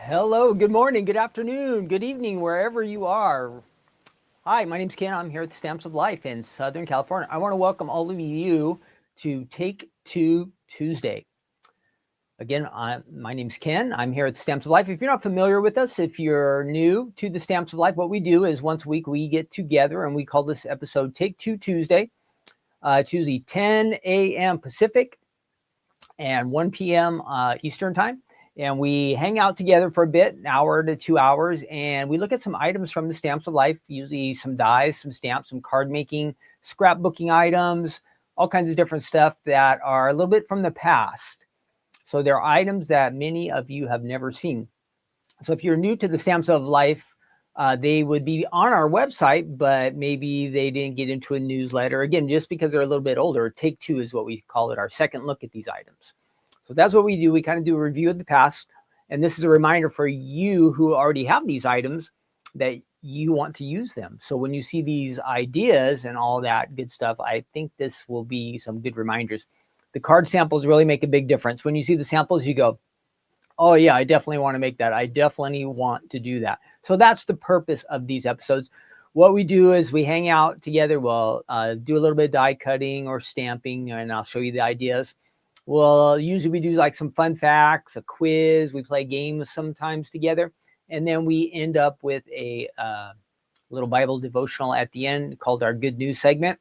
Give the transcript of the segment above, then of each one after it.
Hello, good morning, good afternoon, good evening, wherever you are. Hi, my name's Ken. I'm here at the Stamps of Life in Southern California. I want to welcome all of you to Take Two Tuesday. Again, my name's Ken. I'm here at the Stamps of Life. If you're not familiar with us, if you're new to the Stamps of Life, what we do is once a week we get together and we call this episode Take Two Tuesday. It's usually 10 a.m. Pacific and 1 p.m. Eastern time. And we hang out together for a bit, an hour to 2 hours, and we look at some items from the Stamps of Life, usually some dies, some stamps, some card making, scrapbooking items, all kinds of different stuff that are a little bit from the past. So they're items that many of you have never seen. So if you're new to the Stamps of Life, they would be on our website, but maybe they didn't get into a newsletter. Again, just because they're a little bit older, Take Two is what we call it, our second look at these items. So that's what we do. We kind of do a review of the past. And this is a reminder for you who already have these items that you want to use them. So when you see these ideas and all that good stuff, I think this will be some good reminders. The card samples really make a big difference. When you see the samples, you go, oh yeah, I definitely want to make that. I definitely want to do that. So that's the purpose of these episodes. What we do is we hang out together. We'll do a little bit of die cutting or stamping, and I'll show you the ideas. Well, usually we do like some fun facts, a quiz. We play games sometimes together. And then we end up with a little Bible devotional at the end called our Good News segment.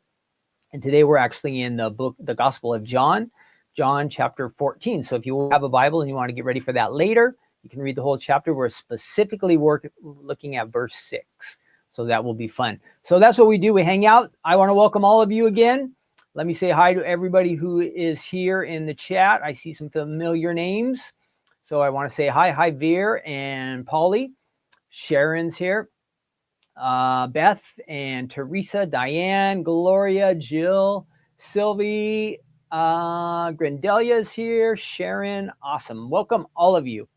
And today we're actually in the book, the Gospel of John, John chapter 14. So if you have a Bible and you want to get ready for that later, you can read the whole chapter. We're specifically looking at verse 6. So that will be fun. So that's what we do. We hang out. I want to welcome all of you again. Let me say hi to everybody who is here in the chat. I see some familiar names. So I want to say hi. Hi, Veer and Polly. Sharon's here. Beth and Teresa, Diane, Gloria, Jill, Sylvie, Grandelia's here. Sharon, awesome. Welcome, all of you.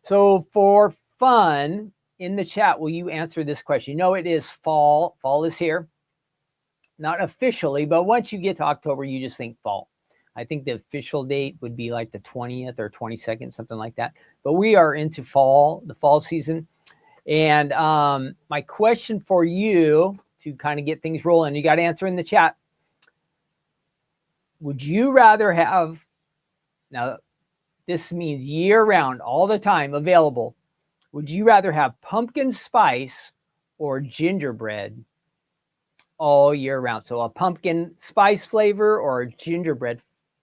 So for fun, in the chat, will you answer this question? You know, it is fall. Fall is here. Not officially, but once you get to October, you just think fall. I think the official date would be like the 20th or 22nd, something like that. But we are into fall, the fall season. And my question for you to kind of get things rolling, you got to answer in the chat. Would you rather have, now this means year round, all the time available, would you rather have pumpkin spice or gingerbread all year round? So a pumpkin spice flavor or a gingerbread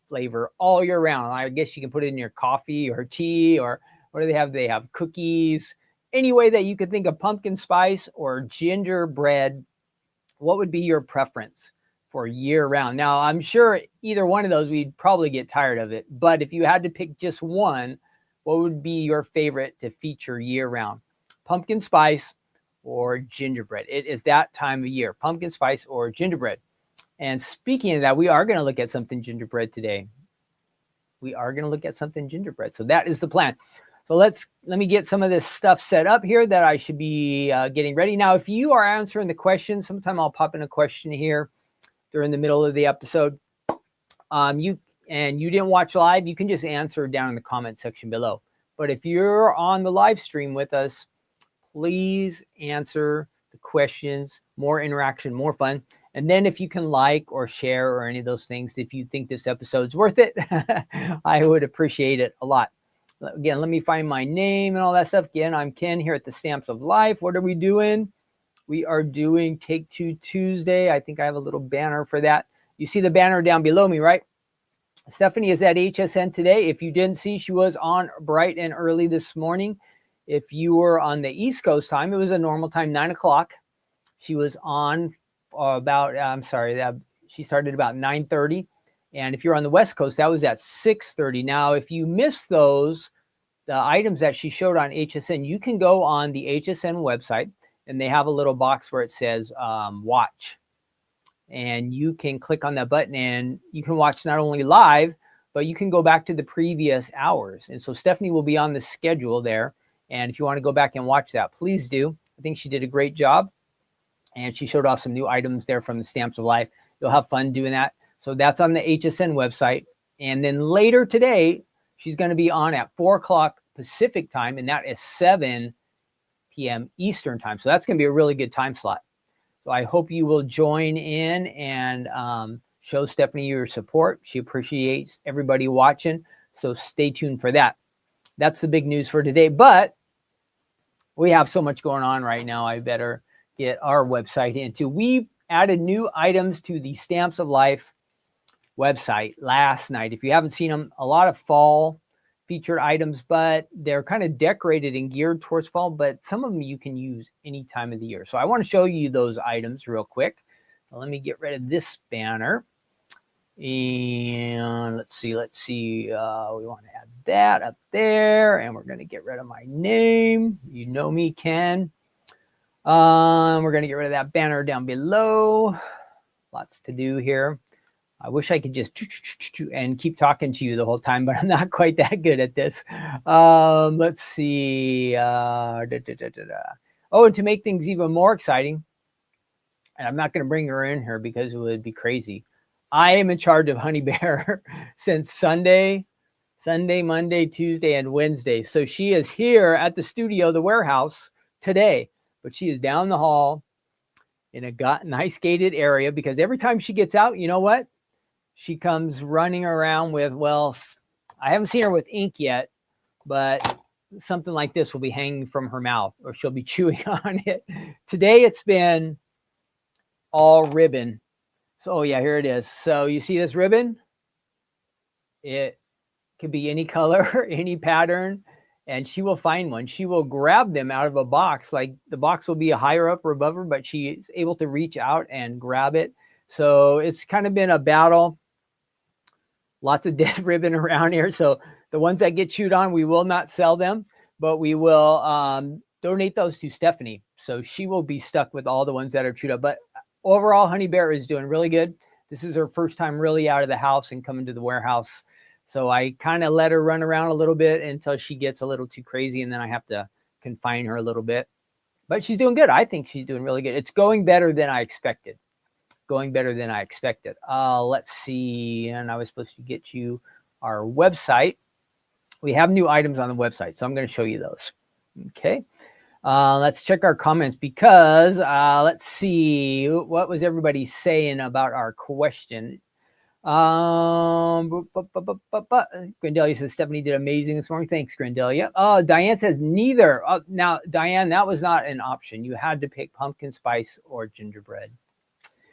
flavor all year round. I guess you can put it in your coffee or tea, or what do they have? They have cookies. Any way that you could think of pumpkin spice or gingerbread, what would be your preference for year round? Now, I'm sure either one of those, we'd probably get tired of it. But if you had to pick just one, what would be your favorite to feature year round? Pumpkin spice or gingerbread? It is that time of year, pumpkin spice or gingerbread. And speaking of that, we are going to look at something gingerbread today. We are going to look at something gingerbread. So that is the plan. So let me get some of this stuff set up here that I should be getting ready. Now, if you are answering the question, sometime I'll pop in a question here during the middle of the episode. You didn't watch live, you can just answer down in the comment section below. But if you're on the live stream with us, please answer the questions, more interaction, more fun. And then if you can like or share or any of those things, if you think this episode's worth it, I would appreciate it a lot. Again, let me find my name and all that stuff. Again, I'm Ken here at the Stamps of Life. What are we doing? We are doing Take Two Tuesday. I think I have a little banner for that. You see the banner down below me, right? Stephanie is at HSN today. If you didn't see, she was on bright and early this morning. If you were on the East Coast time, it was a normal time, 9 o'clock. She was on she started about 9:30. And if you're on the West Coast, that was at 6:30. Now, if you missed the items that she showed on HSN, you can go on the HSN website, and they have a little box where it says watch. And you can click on that button, and you can watch not only live, but you can go back to the previous hours. And so Stephanie will be on the schedule there. And if you want to go back and watch that, please do. I think she did a great job. And she showed off some new items there from the Stamps of Life. You'll have fun doing that. So that's on the HSN website. And then later today, she's going to be on at 4 o'clock Pacific time, and that is 7 p.m. Eastern time. So that's going to be a really good time slot. So I hope you will join in and show Stephanie your support. She appreciates everybody watching. So stay tuned for that. That's the big news for today. But we have so much going on right now. I better get our website into. We added new items to the Stamps of Life website last night. If you haven't seen them, a lot of fall featured items, but they're kind of decorated and geared towards fall, but some of them you can use any time of the year. So I want to show you those items real quick. So let me get rid of this banner. And let's see. We want to add that up there, and we're going to get rid of my name. You know me, Ken. We're going to get rid of that banner down below. Lots to do here. I wish I could just and keep talking to you the whole time, but I'm not quite that good at this. Let's see. Oh, and to make things even more exciting, and I'm not going to bring her in here because it would be crazy. I am in charge of Honey Bear since Sunday, Monday, Tuesday, and Wednesday. So she is here at the studio, the warehouse today, but she is down the hall in a nice gated area because every time she gets out, you know what? She comes running around with, well, I haven't seen her with ink yet, but something like this will be hanging from her mouth or she'll be chewing on it. Today it's been all ribbon. So yeah, here it is. So you see this ribbon? It could be any color, any pattern, and she will find one. She will grab them out of a box. Like the box will be higher up or above her, but she's able to reach out and grab it. So it's kind of been a battle. Lots of dead ribbon around here. So the ones that get chewed on, we will not sell them, but we will donate those to Stephanie. So she will be stuck with all the ones that are chewed up. But overall, Honey Bear is doing really good. This is her first time really out of the house and coming to the warehouse. So I kind of let her run around a little bit until she gets a little too crazy, and then I have to confine her a little bit. But she's doing good. I think she's doing really good. It's going better than I expected. Let's see. And I was supposed to get you our website. We have new items on the website, so I'm going to show you those. Okay. Let's check our comments because let's see. What was everybody saying about our question? Grandelia says Stephanie did amazing this morning. Thanks, Grandelia. Oh, Diane says neither. Now, Diane, that was not an option. You had to pick pumpkin spice or gingerbread.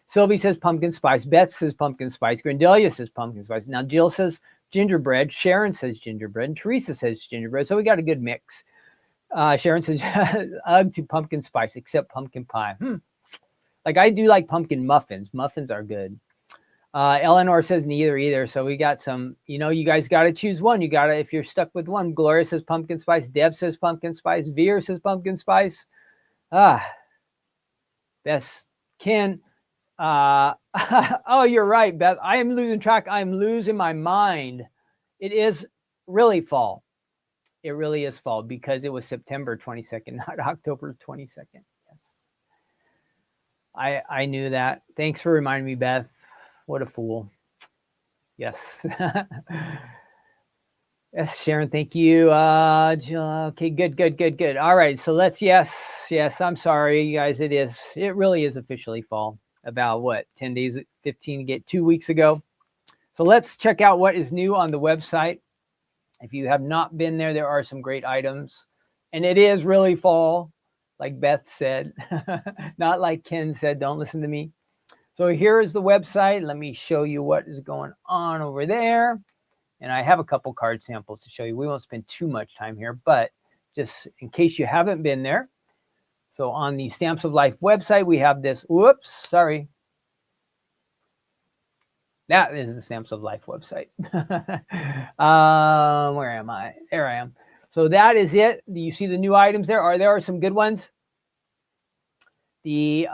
Sylvie says pumpkin spice. Beth says pumpkin spice. Grandelia says pumpkin spice. Now, Jill says gingerbread. Sharon says gingerbread. And Teresa says gingerbread. So we got a good mix. Sharon says ugh to pumpkin spice, except pumpkin pie. Like I do like pumpkin muffins. Muffins are good. Eleanor says neither either. So we got some, you guys got to choose one. You got to, if you're stuck with one. Gloria says pumpkin spice. Deb says pumpkin spice. Veer says pumpkin spice. Beth, Ken. Oh, you're right, Beth. I am losing track. I'm losing my mind. It is really fall. It really is fall because it was September 22nd, not October 22nd. Yes. I knew that. Thanks for reminding me, Beth. What a fool. Yes. Yes, Sharon, thank you. Okay, good. All right, so let's, yes, I'm sorry, you guys. It really is officially fall. About what, 10 days, 15, get 2 weeks ago. So let's check out what is new on the website. If you have not been there, there are some great items. And it is really fall, like Beth said, not like Ken said, don't listen to me. So here is the website. Let me show you what is going on over there. And I have a couple card samples to show you. We won't spend too much time here, but just in case you haven't been there. So on the Stamps of Life website, we have this. Whoops, sorry. That is the Stamps of Life website. Where am I? There I am. So that is it. You see the new items there? There are some good ones. The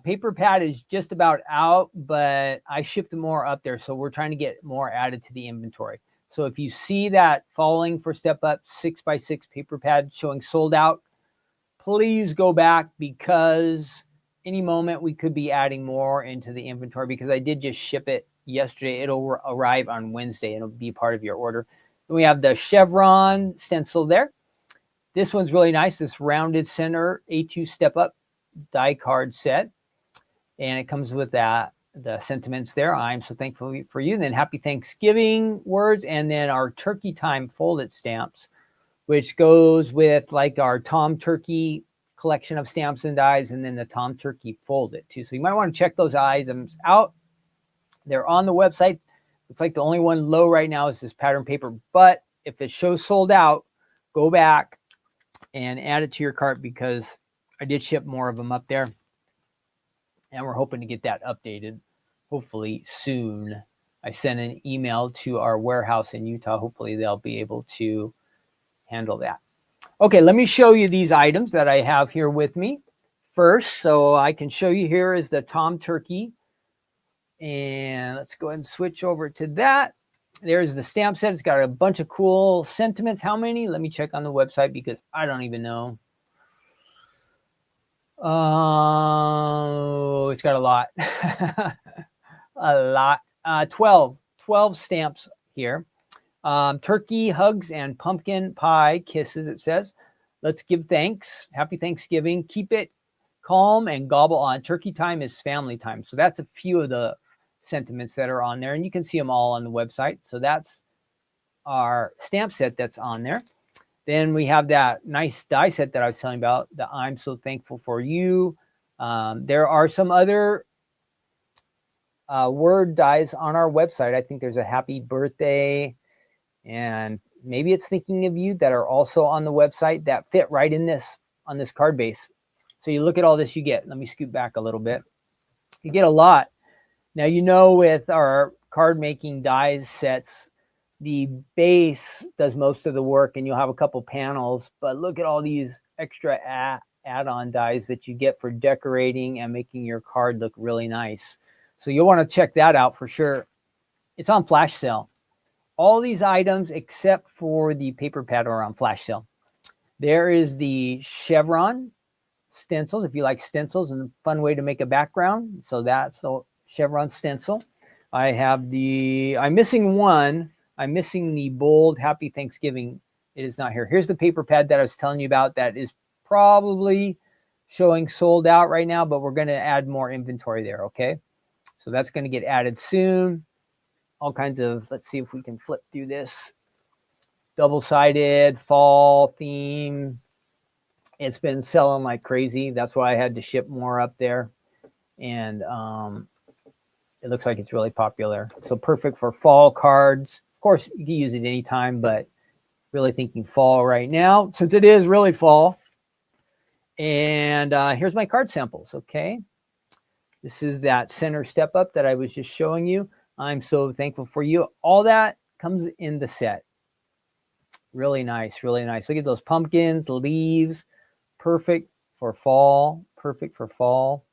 paper pad is just about out, but I shipped more up there. So we're trying to get more added to the inventory. So if you see that Falling for Step Up 6x6 paper pad showing sold out, please go back because any moment we could be adding more into the inventory because I did just ship it yesterday. It'll arrive on Wednesday. It'll be part of your order. Then we have the Chevron stencil there. This one's really nice. This rounded center A2 step up die card set. And it comes with the sentiments there. I'm so thankful for you. And then happy Thanksgiving words. And then our turkey time folded stamps, which goes with like our Tom Turkey collection of stamps and dies, and then the Tom Turkey folded too. So you might want to check those items out. They're on the website. Looks like the only one low right now is this pattern paper, but if it shows sold out, go back and add it to your cart, because I did ship more of them up there, and we're hoping to get that updated hopefully soon. I sent an email to our warehouse in Utah. Hopefully they'll be able to handle that. Okay, let me show you these items that I have here with me first. So I can show you, here is the Tom Turkey. And let's go ahead and switch over to that. There's the stamp set. It's got a bunch of cool sentiments. How many? Let me check on the website, because I don't even know. Oh, it's got a lot. A lot. 12 stamps here. Turkey hugs and pumpkin pie kisses, it says. Let's give thanks. Happy Thanksgiving. Keep it calm and gobble on. Turkey time is family time. So that's a few of the sentiments that are on there, and you can see them all on the website. So that's our stamp set that's on there. Then we have that nice die set that I was telling about, the I'm so thankful for you. There are some other word dies on our website. I think there's a happy birthday, and maybe it's thinking of you, that are also on the website that fit right in this, on this card base. So you look at all this you get. Let me scoot back a little bit. You get a lot. Now, you know, with our card making dies sets, the base does most of the work, and you'll have a couple panels, but look at all these extra add-on dies that you get for decorating and making your card look really nice. So you'll want to check that out for sure. It's on flash sale. All these items except for the paper pad are on flash sale. There is the Chevron stencils, if you like stencils and a fun way to make a background. So that's a Chevron stencil. I have I'm missing one. I'm missing the bold Happy Thanksgiving. It is not here. Here's the paper pad that I was telling you about that is probably showing sold out right now, but we're going to add more inventory there, okay? So that's going to get added soon. All kinds of, let's see if we can flip through this. Double-sided, fall theme. It's been selling like crazy. That's why I had to ship more up there. And it looks like it's really popular. So perfect for fall cards. Of course, you can use it anytime, but really thinking fall right now, since it is really fall. And here's my card samples, okay? This is that center step up that I was just showing you. I'm so thankful for you. All that comes in the set. Really nice, really nice. Look at those pumpkins, the leaves. Perfect for fall. Perfect for fall.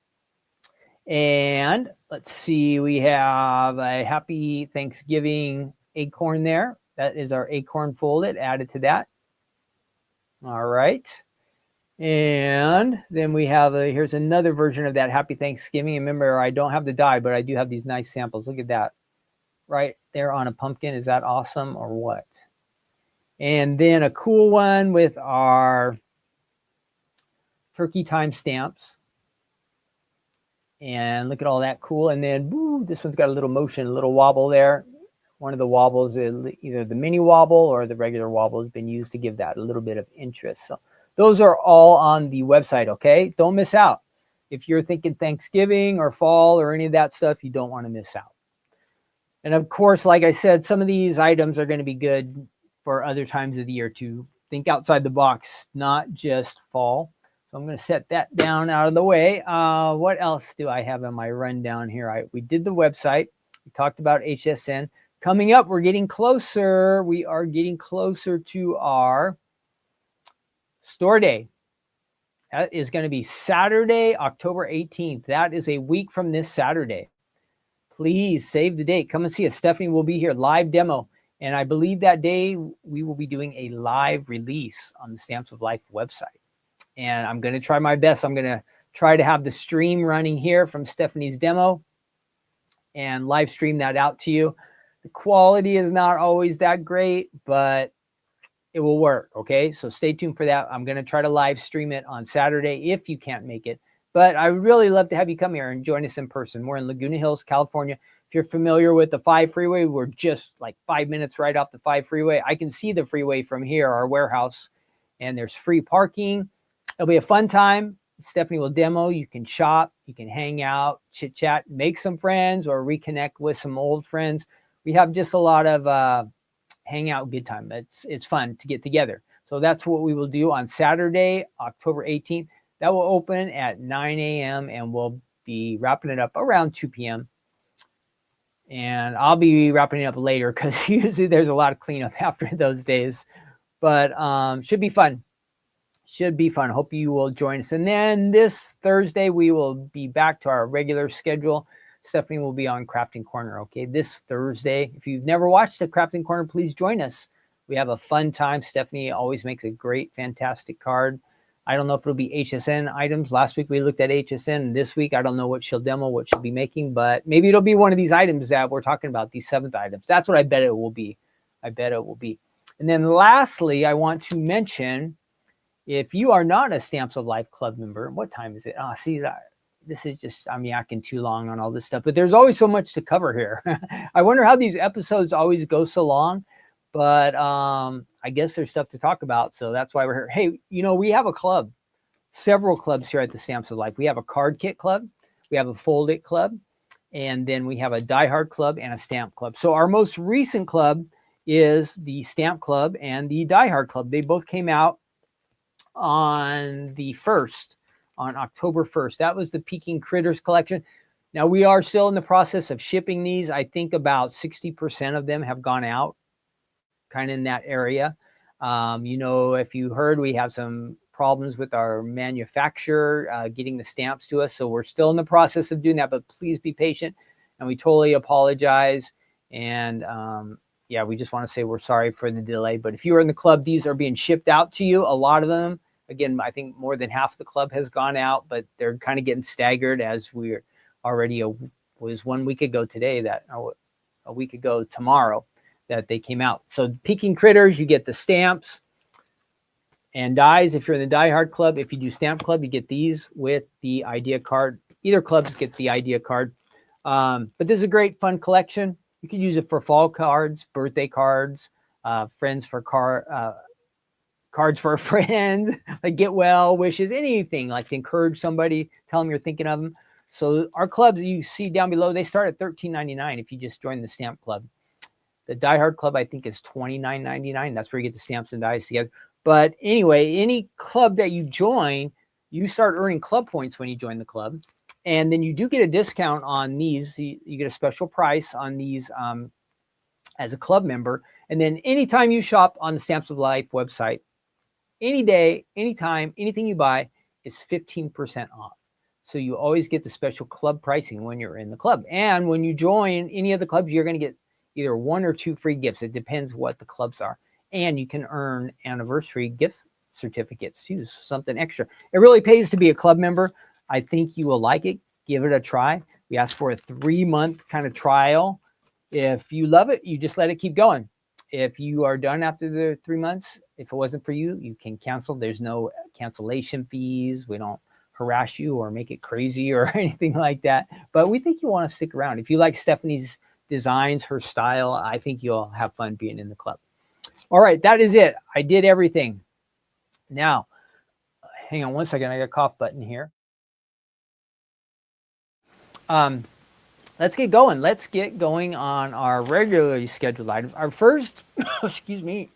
And let's see, we have a Happy Thanksgiving acorn there. That is our acorn folded, added to that. All right. And then we have here's another version of that Happy Thanksgiving. Remember, I don't have the die, but I do have these nice samples. Look at that. Right there on a pumpkin. Is that awesome or what? And then a cool one with our turkey time stamps. And look at all that cool. And then woo, this one's got a little motion, a little wobble there. One of the wobbles, either the mini wobble or the regular wobble, has been used to give that a little bit of interest. So those are all on the website, okay? Don't miss out. If you're thinking Thanksgiving or fall or any of that stuff, you don't want to miss out. And of course, like I said, some of these items are going to be good for other times of the year to think outside the box, not just fall. So I'm going to set that down out of the way. What else do I have on my rundown here? We did the website. We talked about HSN. Coming up, we're getting closer. We are getting closer to our store day. That is going to be Saturday, October 18th. That is a week from this Saturday. Please save the date. Come and see us. Stephanie will be here, live demo. And I believe that day we will be doing a live release on the Stamps of Life website. And I'm going to try my best. I'm going to try to have the stream running here from Stephanie's demo and live stream that out to you. The quality is not always that great, but it will work. Okay, so stay tuned for that. I'm going to try to live stream it on Saturday if you can't make it. But I would really love to have you come here and join us in person. We're in Laguna Hills, California. If you're familiar with the 5 freeway, we're just like 5 minutes right off the 5 freeway. I can see the freeway from here, our warehouse, and there's free parking. It'll be a fun time. Stephanie will demo. You can shop, you can hang out, chit chat, make some friends, or reconnect with some old friends. We have just a lot of hang out, good time. It's fun to get together. So that's what we will do on Saturday, October 18th. That will open at 9 a.m. and we'll be wrapping it up around 2 p.m. And I'll be wrapping it up later because usually there's a lot of cleanup after those days. But should be fun. Should be fun. Hope you will join us. And then this Thursday, we will be back to our regular schedule. Stephanie will be on Crafting Corner, okay, this Thursday. If you've never watched the Crafting Corner, please join us. We have a fun time. Stephanie always makes a great, fantastic card. I don't know if it'll be HSN items. Last week we looked at HSN. This week, I don't know what she'll demo, what she'll be making, but maybe it'll be one of these items that we're talking about, these 7th items. That's what I bet it will be. I bet it will be. And then lastly, I want to mention, if you are not a Stamps of Life Club member, what time is it? See that. This is just, I'm yakking too long on all this stuff, but there's always so much to cover here. I wonder how these episodes always go so long, but I guess there's stuff to talk about. So that's why we're here. Hey, we have a club, several clubs here at the Stamps of Life. We have a card kit club. We have a fold it club. And then we have a Die Hard club and a stamp club. So our most recent club is the stamp club and the Die Hard club. They both came out on the 1st. On October 1st. That was the Peking Critters collection. Now, we are still in the process of shipping these. I think about 60% of them have gone out, kind of in that area. If you heard, we have some problems with our manufacturer getting the stamps to us. So we're still in the process of doing that, but please be patient. And we totally apologize. And we just want to say we're sorry for the delay. But if you are in the club, these are being shipped out to you. A lot of them. Again, I think more than half the club has gone out, but they're kind of getting staggered as we're already, was 1 week ago today, a week ago tomorrow that they came out. So Peking Critters, you get the stamps and dies. If you're in the Die Hard club, if you do stamp club, you get these with the idea card. Either clubs get the idea card. But this is a great fun collection. You can use it for fall cards, birthday cards, friends for cards for a friend, like get well wishes, anything like to encourage somebody, tell them you're thinking of them. So our clubs you see down below, they start at $13.99 if you just join the stamp club. The Die Hard club, I think, is $29.99. That's where you get the stamps and dies together. But anyway, any club that you join, you start earning club points when you join the club. And then you do get a discount on these. You get a special price on these as a club member. And then anytime you shop on the Stamps of Life website, any day, anytime, anything you buy is 15% off. So you always get the special club pricing when you're in the club. And when you join any of the clubs, you're going to get either 1 or 2 free gifts. It depends what the clubs are. And you can earn anniversary gift certificates too, so something extra. It really pays to be a club member. I think you will like it. Give it a try. We ask for a 3-month kind of trial. If you love it, you just let it keep going. If you are done after the 3 months, if it wasn't for you, you can cancel. There's no cancellation fees. We don't harass you or make it crazy or anything like that. But we think you want to stick around. If you like Stephanie's designs, her style, I think you'll have fun being in the club. All right, that is it. I did everything. Now, hang on one second. I got a cough button here. Let's get going. Let's get going on our regularly scheduled items. Our first, excuse me,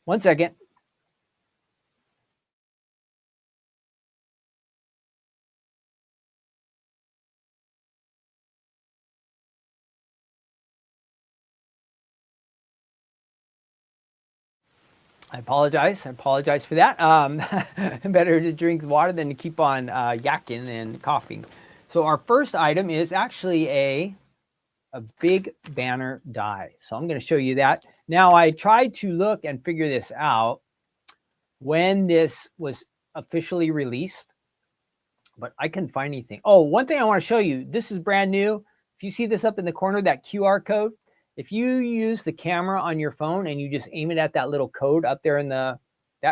one second. I apologize. I apologize for that. Better to drink water than to keep on yakking and coughing. So our first item is actually a big banner die. So I'm going to show you that. Now, I tried to look and figure this out when this was officially released, but I couldn't find anything. Oh, one thing I want to show you. This is brand new. If you see this up in the corner, that QR code, If you use the camera on your phone and you just aim it at that little code up there in that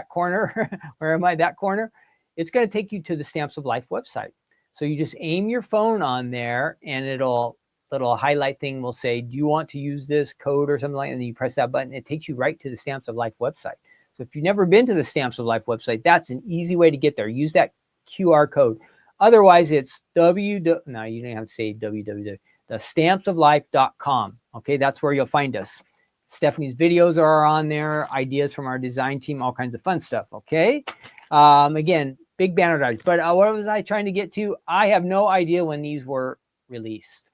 corner, where am I, that corner, it's going to take you to the Stamps of Life website. So you just aim your phone on there and little highlight thing will say, do you want to use this code or something like that? And then you press that button. It takes you right to the Stamps of Life website. So if you've never been to the Stamps of Life website, that's an easy way to get there. Use that QR code. Otherwise, it's no, you don't have to say www. The stampsoflife.com. Okay, that's where you'll find us. Stephanie's videos are on there, ideas from our design team, all kinds of fun stuff. Okay, again, big banner dies. But what was I trying to get to? I have no idea when these were released.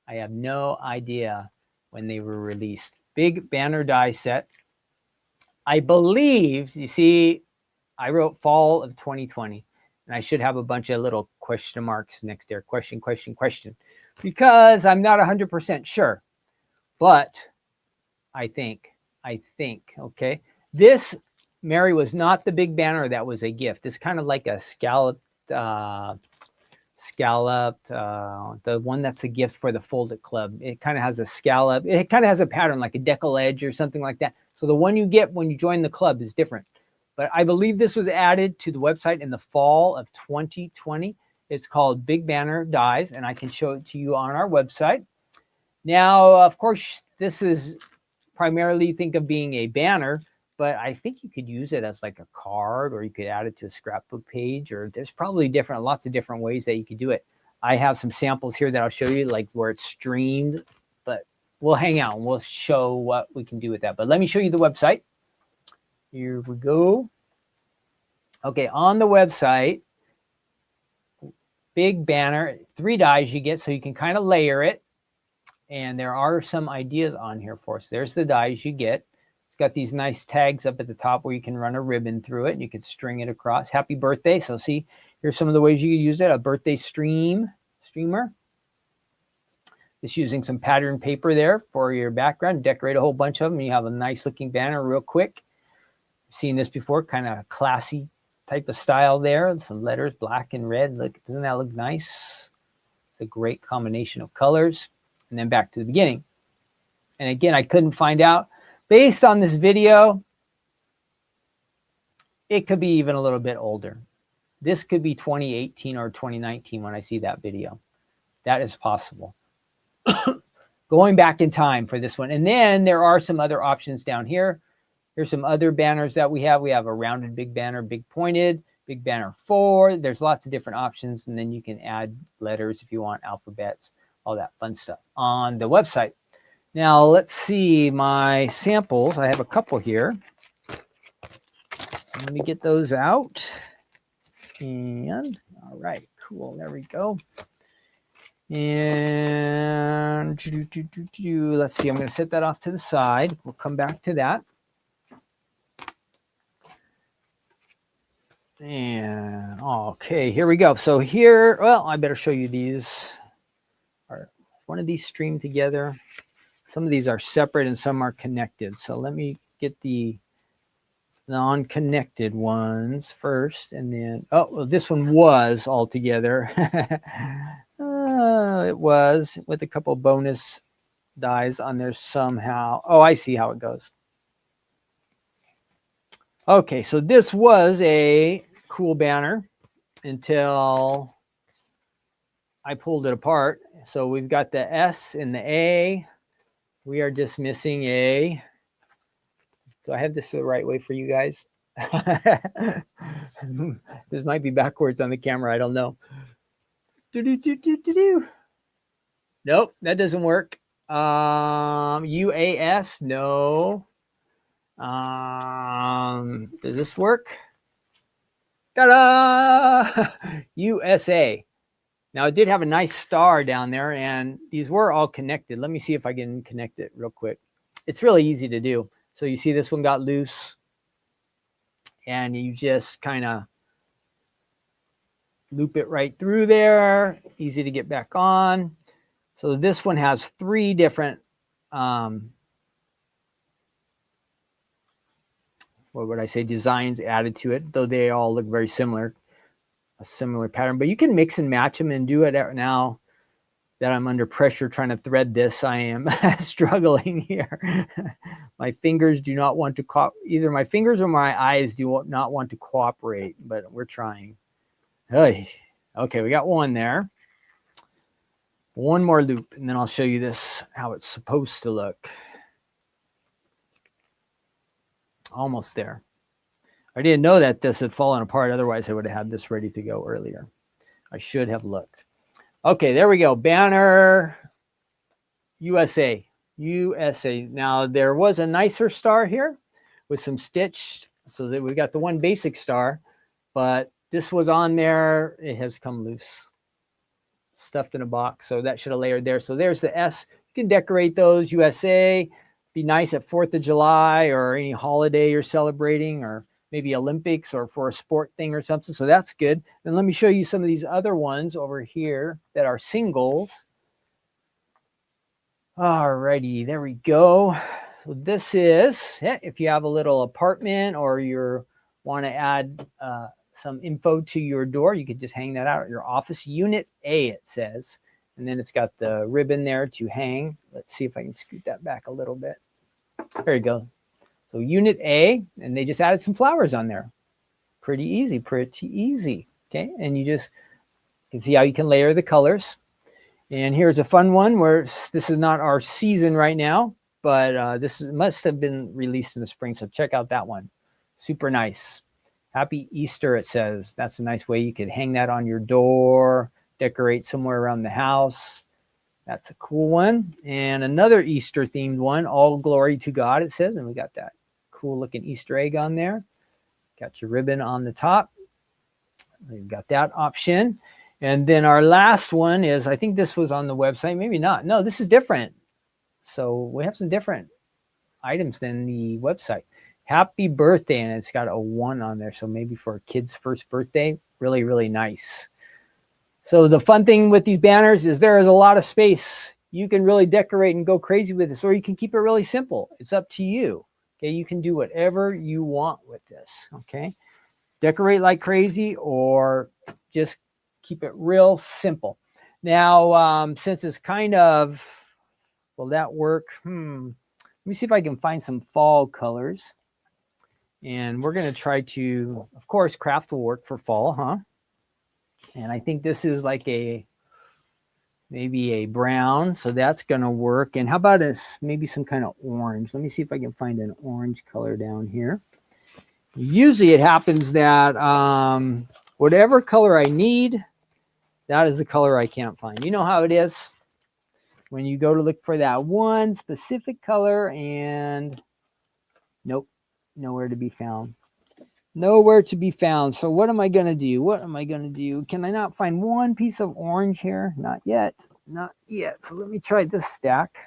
I have no idea when they were released. Big banner die set. I believe, you see, I wrote fall of 2020, and I should have a bunch of little question marks next there. Question, because I'm not 100% sure, but I think, okay. This, Mary, was not the big banner that was a gift. It's kind of like a scalloped, the one that's a gift for the Fold It Club. It kind of has a scallop. It kind of has a pattern like a decal edge or something like that. So the one you get when you join the club is different. But I believe this was added to the website in the fall of 2020. It's called Big Banner Dies, and I can show it to you on our website. Now, of course, this is primarily think of being a banner, but I think you could use it as like a card, or you could add it to a scrapbook page, or there's probably lots of different ways that you could do it. I have some samples here that I'll show you, like where it's streamed, but we'll hang out and we'll show what we can do with that. But let me show you the website. Here we go. Okay, on the website, big banner, 3 dies you get, so you can kind of layer it. And there are some ideas on here for us. There's the dies you get. It's got these nice tags up at the top where you can run a ribbon through it and you can string it across. Happy birthday. So see, here's some of the ways you can use it. A birthday streamer. Just using some pattern paper there for your background. Decorate a whole bunch of them. And you have a nice looking banner real quick. Seen this before, kind of classy type of style there. Some letters, black and red. Look, doesn't that look nice? It's a great combination of colors. And then back to the beginning. And again, I couldn't find out. Based on this video, it could be even a little bit older. This could be 2018 or 2019 when I see that video. That is possible. Going back in time for this one. And then there are some other options down here. Here's some other banners that we have. We have a rounded big banner, big pointed, big banner 4. There's lots of different options. And then you can add letters if you want, alphabets, all that fun stuff on the website. Now, let's see my samples. I have a couple here. Let me get those out. And, all right, cool. There we go. And let's see. I'm going to set that off to the side. We'll come back to that. And, okay, here we go. So here, well, I better show you these. One of these streamed together. Some of these are separate and some are connected. So let me get the non-connected ones first. And then, oh, well, this one was all together. It was with a couple bonus dies on there somehow. Oh, I see how it goes. Okay, so this was a cool banner until I pulled it apart. So we've got the S and the A. We are just missing a. Do I have this the right way for you guys? This might be backwards on the camera. I don't know. Nope, that doesn't work. UAS, no. Does this work? Ta-da! USA. Now, it did have a nice star down there, and these were all connected. Let me see if I can connect it real quick. It's really easy to do. So you see this one got loose, and you just kind of loop it right through there. Easy to get back on. So this one has 3 different, what would I say, designs added to it, though they all look very similar. A similar pattern, but you can mix and match them and do it now. that I'm under pressure trying to thread this. I am struggling here. My fingers do not want to either my fingers or my eyes do not want to cooperate, but we're trying. Hey. Okay, we got one there. One more loop, and then I'll show you this, how it's supposed to look. Almost there. I didn't know that this had fallen apart. Otherwise, I would have had this ready to go earlier. I should have looked. Okay, there we go. Banner USA. USA. Now, there was a nicer star here with some stitched, so that we got the one basic star, but this was on there. It has come loose, stuffed in a box, so that should have layered there. So there's the S. You can decorate those, USA. Be nice at 4th of July or any holiday you're celebrating, or maybe Olympics or for a sport thing or something. So that's good. And let me show you some of these other ones over here that are singles. All righty, there we go. So this is, if you have a little apartment or you want to add some info to your door, you could just hang that out at your office. Unit A, it says. And then it's got the ribbon there to hang. Let's see if I can scoot that back a little bit. There you go. So Unit A, and they just added some flowers on there. Pretty easy, pretty easy. Okay, and you can see how you can layer the colors. And here's a fun one where this is not our season right now, but must have been released in the spring. So check out that one. Super nice. Happy Easter, it says. That's a nice way you could hang that on your door, decorate somewhere around the house. That's a cool one. And another Easter themed one, All Glory to God, it says. And we got that cool looking Easter egg on there. Got your ribbon on the top. We've got that option. And then our last one is, I think this was on the website, maybe not. No, this is different. So we have some different items than the website. Happy birthday, and it's got a 1 on there. So maybe for a kid's first birthday, really, really nice. So the fun thing with these banners is there is a lot of space. You can really decorate and go crazy with this, or you can keep it really simple. It's up to you. Okay, you can do whatever you want with this. Okay, decorate like crazy, or just keep it real simple. Now, since it's kind of, will that work? Let me see if I can find some fall colors. And we're going to try to, of course, craft will work for fall, huh? And I think this is like maybe a brown, so that's going to work. And how about maybe some kind of orange? Let me see if I can find an orange color down here. Usually it happens that whatever color I need, that is the color I can't find. You know how it is when you go to look for that one specific color, and nope, nowhere to be found. Nowhere to be found. So what am I going to do? What am I going to do? Can I not find one piece of orange here? Not yet. Not yet. So let me try this stack.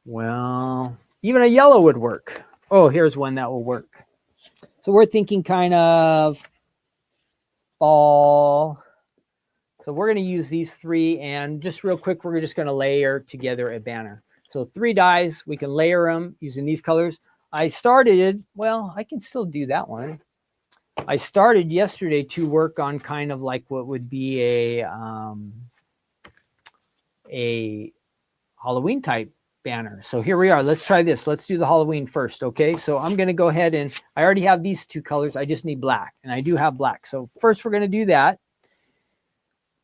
Well, even a yellow would work. Oh, here's one that will work. So we're thinking kind of fall. So we're going to use these 3, and just real quick, we're just going to layer together a banner. So 3 dies, we can layer them using these colors. I started, well, I can still do that one. I started yesterday to work on kind of like what would be a Halloween type banner. So here we are. Let's try this. Let's do the Halloween first. Okay. So I'm going to go ahead, and I already have these 2 colors. I just need black, and I do have black. So first we're going to do that.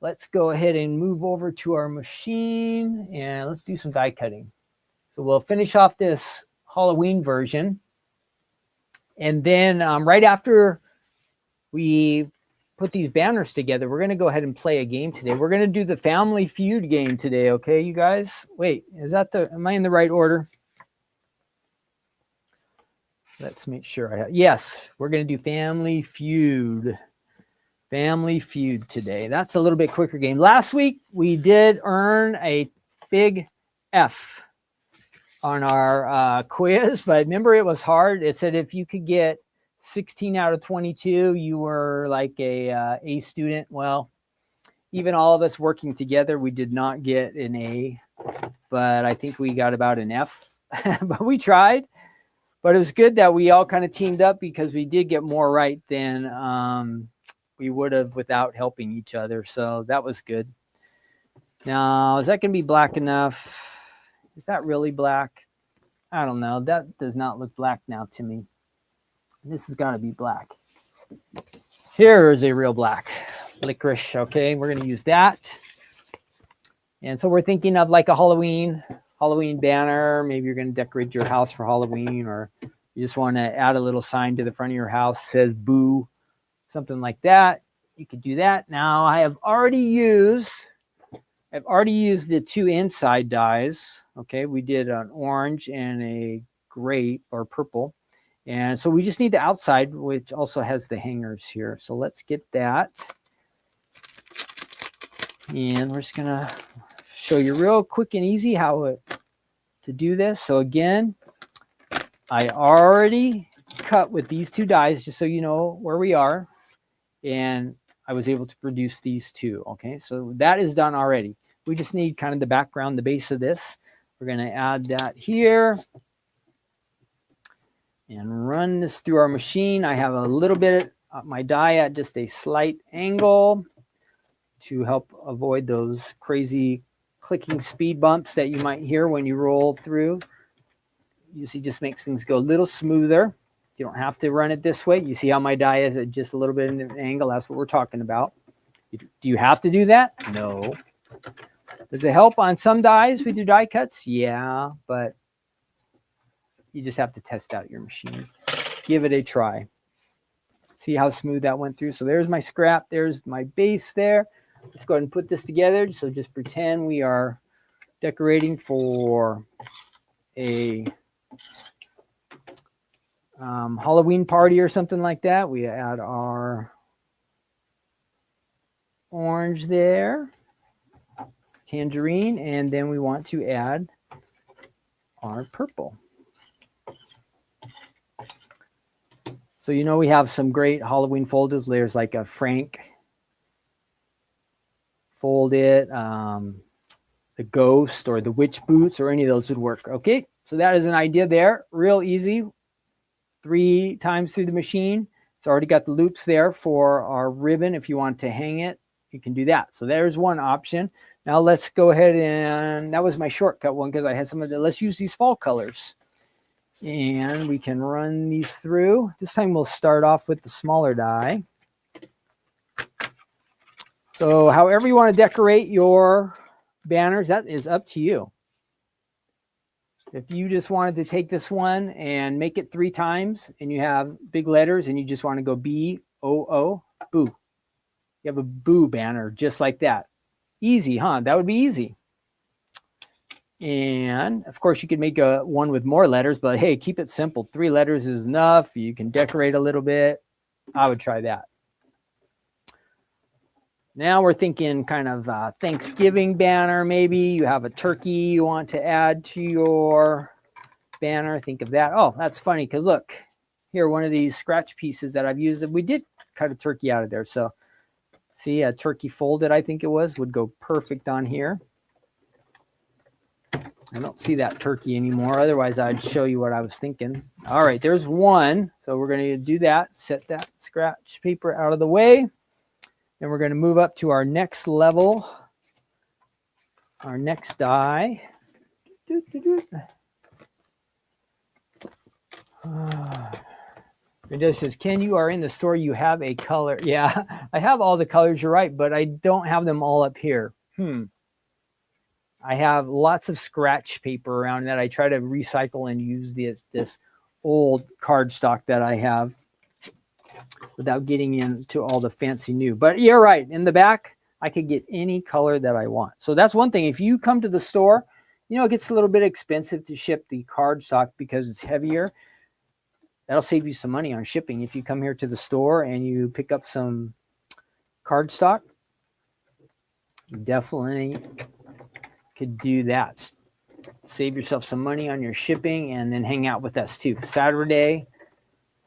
Let's go ahead and move over to our machine, and let's do some die cutting. So we'll finish off this Halloween version. And then right after we put these banners together, we're going to go ahead and play a game today. We're going to do the Family Feud game today. Okay, you guys? Wait, am I in the right order? Let's make sure yes, we're going to do Family Feud. Family Feud today. That's a little bit quicker game. Last week, we did earn a big F on our quiz, but remember, it was hard. It said if you could get 16 out of 22, you were like a student. Well, even all of us working together, we did not get an A, but I think we got about an F. But we tried. But it was good that we all kind of teamed up, because we did get more right than we would have without helping each other. So that was good. Now, is that going to be black enough? Is that really black? I don't know. That does not look black now to me. This has got to be black. Here is a real black licorice. Okay, we're going to use that. And so we're thinking of like a Halloween banner. Maybe you're going to decorate your house for Halloween, or you just want to add a little sign to the front of your house, says boo, something like that. You could do that. Now I've already used the two inside dies. Okay, we did an orange and a grape or purple. And so we just need the outside, which also has the hangers here. So let's get that. And we're just going to show you real quick and easy how to do this. So again, I already cut with these two dies, just so you know where we are. And I was able to produce these two. Okay, so that is done already. We just need kind of the background, the base of this. We're going to add that here and run this through our machine. I have a little bit of my die at just a slight angle to help avoid those crazy clicking speed bumps that you might hear when you roll through. Usually just makes things go a little smoother. You don't have to run it this way. You see how my die is at just a little bit in an angle? That's what we're talking about. Do you have to do that? No. Does it help on some dies with your die cuts? Yeah, but you just have to test out your machine. Give it a try. See how smooth that went through? So there's my scrap. There's my base there. Let's go ahead and put this together. So just pretend we are decorating for a Halloween party or something like that. We add our orange there, tangerine, and then we want to add our purple. So you know we have some great Halloween folders. There's like a Frank Fold It, the Ghost or the Witch Boots, or any of those would work. Okay, so that is an idea there. Real easy. 3 times through the machine. It's already got the loops there for our ribbon. If you want to hang it, you can do that. So there's one option. Now let's go ahead, and that was my shortcut one because I had some of the, let's use these fall colors. And we can run these through. This time we'll start off with the smaller die. So however you want to decorate your banners, that is up to you. If you just wanted to take this one and make it 3 times and you have big letters and you just want to go B-O-O, boo. You have a boo banner just like that. Easy, huh? That would be easy. And of course you could make a one with more letters, but hey, keep it simple. 3 letters is enough. You can decorate a little bit. I would try that. Now we're thinking kind of Thanksgiving banner. Maybe you have a turkey you want to add to your banner. Think of that. Oh, that's funny because look, here, one of these scratch pieces that I've used, we did cut a turkey out of there. So see, a turkey folded, I think it was, would go perfect on here. I don't see that turkey anymore. Otherwise, I'd show you what I was thinking. All right, there's one. So we're going to do that. Set that scratch paper out of the way. And we're going to move up to our next level, our next die. It just says, Ken, you are in the store. You have a color. Yeah, I have all the colors. You're right, but I don't have them all up here. I have lots of scratch paper around that I try to recycle and use this old cardstock that I have, without getting into all the fancy new. But you're right. In the back, I could get any color that I want. So that's one thing. If you come to the store, you know, it gets a little bit expensive to ship the cardstock because it's heavier. That'll save you some money on shipping. If you come here to the store and you pick up some cardstock, you definitely could do that. Save yourself some money on your shipping and then hang out with us too. Saturday,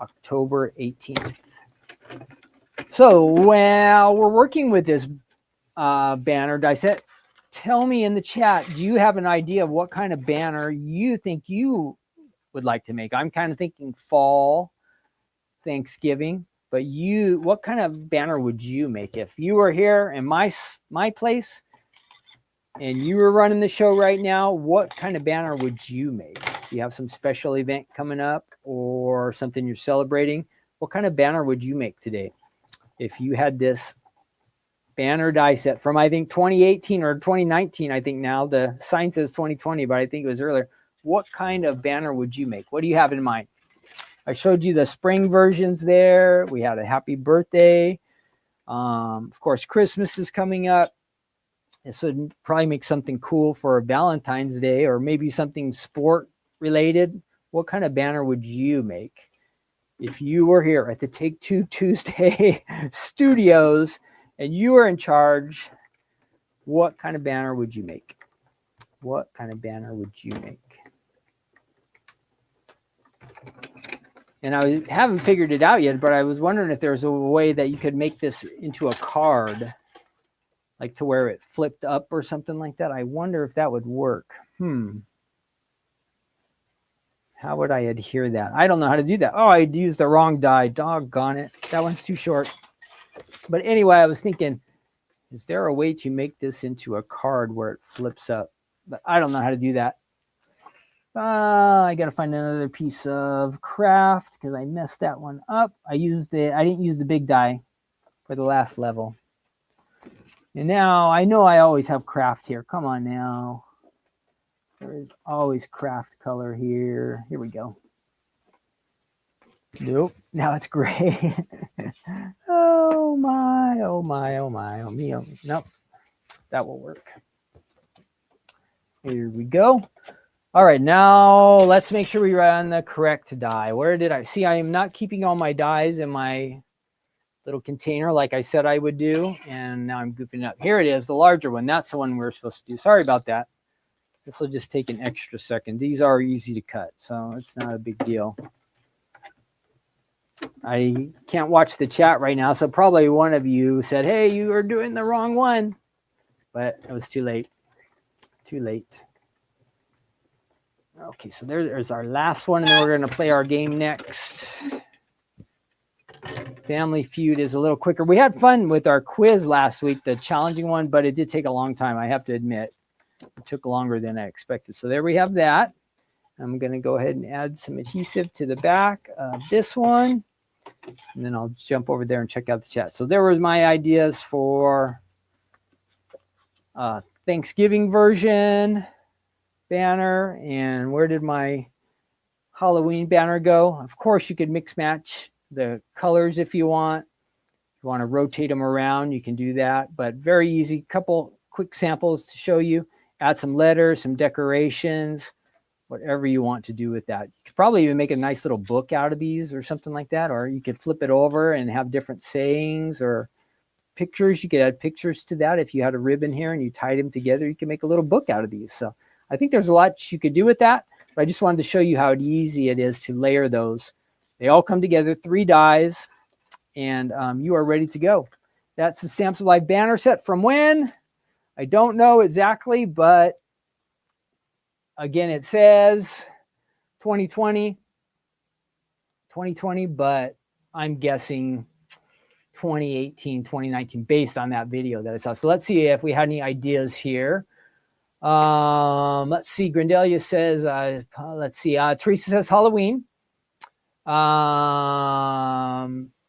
October 18th. So while we're working with this banner die set, tell me in the chat, do you have an idea of what kind of banner you think you would like to make? I'm kind of thinking fall, Thanksgiving, but what kind of banner would you make if you were here in my place? and you were running the show right now, what kind of banner would you make? Do you have some special event coming up or something you're celebrating? What kind of banner would you make today? If you had this banner die set from, I think, 2018 or 2019, I think now. The sign says 2020, but I think it was earlier. What kind of banner would you make? What do you have in mind? I showed you the spring versions there. We had a happy birthday. Of course, Christmas is coming up. This would probably make something cool for Valentine's Day, or maybe something sport related. What kind of banner would you make if you were here at the Take Two Tuesday studios and you were in charge? What kind of banner would you make? What kind of banner would you make? And I haven't figured it out yet, but I was wondering if there's a way that you could make this into a card, like to where it flipped up or something like that. I wonder if that would work. How would I adhere that? I don't know how to do that. Oh, I used the wrong die. Doggone it. That one's too short. But anyway, I was thinking, is there a way to make this into a card where it flips up? But I don't know how to do that. I got to find another piece of craft because I messed that one up. I didn't use the big die for the last level. And now I know I always have craft here. Come on now. There is always craft color here. Here we go. Nope. Now it's gray. Oh my, oh my, oh my, oh me. Oh. Nope. That will work. Here we go. All right, now let's make sure we run the correct die. Where did I see? I am not keeping all my dies in my little container like I said I would do, and now I'm goofing up. Here it is, the larger one. That's the one we're supposed to do. Sorry about that. This will just take an extra second. These are easy to cut, so it's not a big deal. I can't watch the chat right now, so probably one of you said, hey, you are doing the wrong one. But it was too late. Too late. Okay, so there's our last one, and then we're going to play our game next. Family Feud is a little quicker. We had fun with our quiz last week, the challenging one, but it did take a long time, I have to admit. It took longer than I expected. So there we have that. I'm going to go ahead and add some adhesive to the back of this one, and then I'll jump over there and check out the chat. So there was my ideas for Thanksgiving version banner, and where did my Halloween banner go? Of course, you could mix match the colors if you want. If you want to rotate them around, you can do that, but very easy. Couple quick samples to show you. Add some letters, some decorations, whatever you want to do with that. You could probably even make a nice little book out of these or something like that, or you could flip it over and have different sayings or pictures. You could add pictures to that. If you had a ribbon here and you tied them together, you can make a little book out of these. So I think there's a lot you could do with that, but I just wanted to show you how easy it is to layer those. They all come together, 3 dies, and you are ready to go. That's the Stamps of Life banner set from when? I don't know exactly, but again, it says 2020, but I'm guessing 2018, 2019, based on that video that I saw. So let's see if we had any ideas here. Let's see. Grindelia says, let's see. Teresa says Halloween.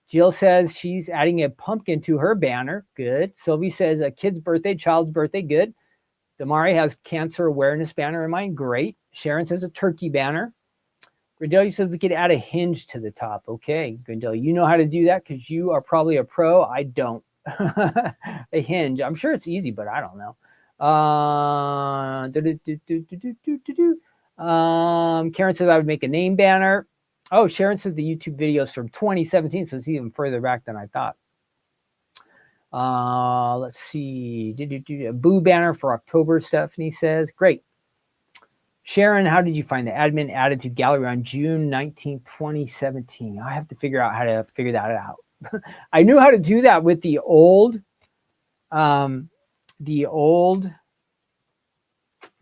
Jill says she's adding a pumpkin to her banner. Good. Sylvie says a kid's birthday, child's birthday. Good. Damari has cancer awareness banner in mind. Great. Sharon says a turkey banner. Grindelia says we could add a hinge to the top. Okay, Grindelia, you know how to do that because you are probably a pro. I don't. A hinge. I'm sure it's easy, but I don't know. Karen says I would make a name banner. Oh, Sharon says the YouTube video is from 2017, so it's even further back than I thought. Let's see. A boo banner for October, Stephanie says. Great. Sharon, how did you find the admin added to gallery on June 19, 2017? I have to figure out how to figure that out. I knew how to do that with the old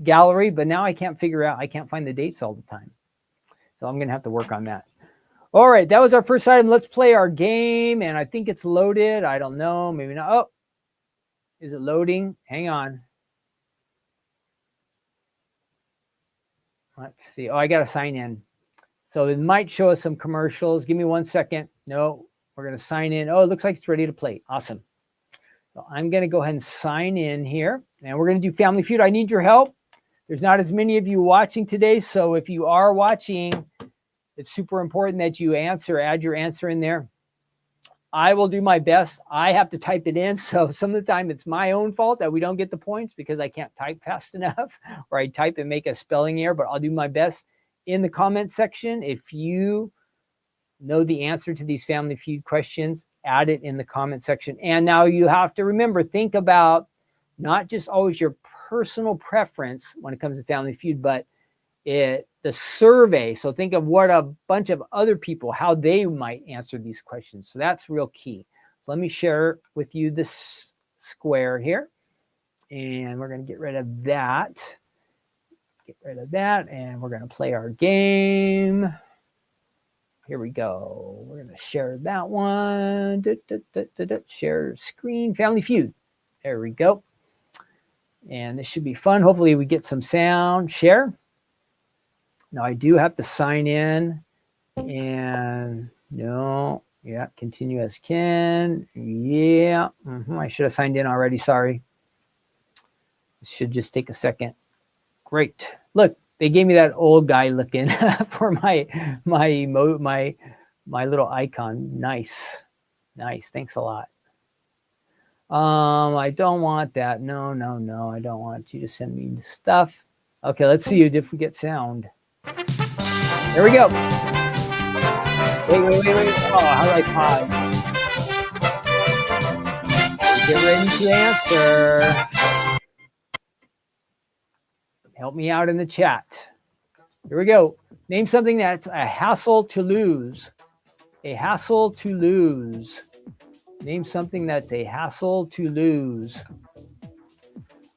gallery, but now I can't find the dates all the time. So I'm going to have to work on that. All right, that was our first item. Let's play our game, and I think it's loaded. I don't know, maybe not. Oh, is it loading? Hang on. Let's see. Oh, I got to sign in. So it might show us some commercials. Give me 1 second. No, we're going to sign in. Oh, it looks like it's ready to play. Awesome. So I'm going to go ahead and sign in here. And we're going to do Family Feud. I need your help. There's not as many of you watching today. So if you are watching, it's super important that you add your answer in there. I will do my best. I have to type it in. So some of the time it's my own fault that we don't get the points because I can't type fast enough, or I type and make a spelling error, but I'll do my best. In the comment section, if you know the answer to these Family Feud questions, add it in the comment section. And now you have to remember, think about not just always your personal preference when it comes to Family Feud, but the survey. So think of what a bunch of other people, how they might answer these questions. So that's real key. So let me share with you this square here. And we're going to get rid of that. Get rid of that. And we're going to play our game. Here we go. We're going to share that one. Share screen. Family Feud. There we go. And this should be fun. Hopefully we get some sound. Share. Now I do have to sign in, and no, yeah, continue as Ken. Yeah, I should have signed in already. Sorry. This should just take a second. Great. Look, they gave me that old guy looking for my little icon. Nice. Thanks a lot. I don't want that. No. I don't want you to send me the stuff. Okay, let's see if we get sound. Here we go. Wait. Oh, how do I pause? Get ready to answer. Help me out in the chat. Here we go. Name something that's a hassle to lose. A hassle to lose. Name something that's a hassle to lose.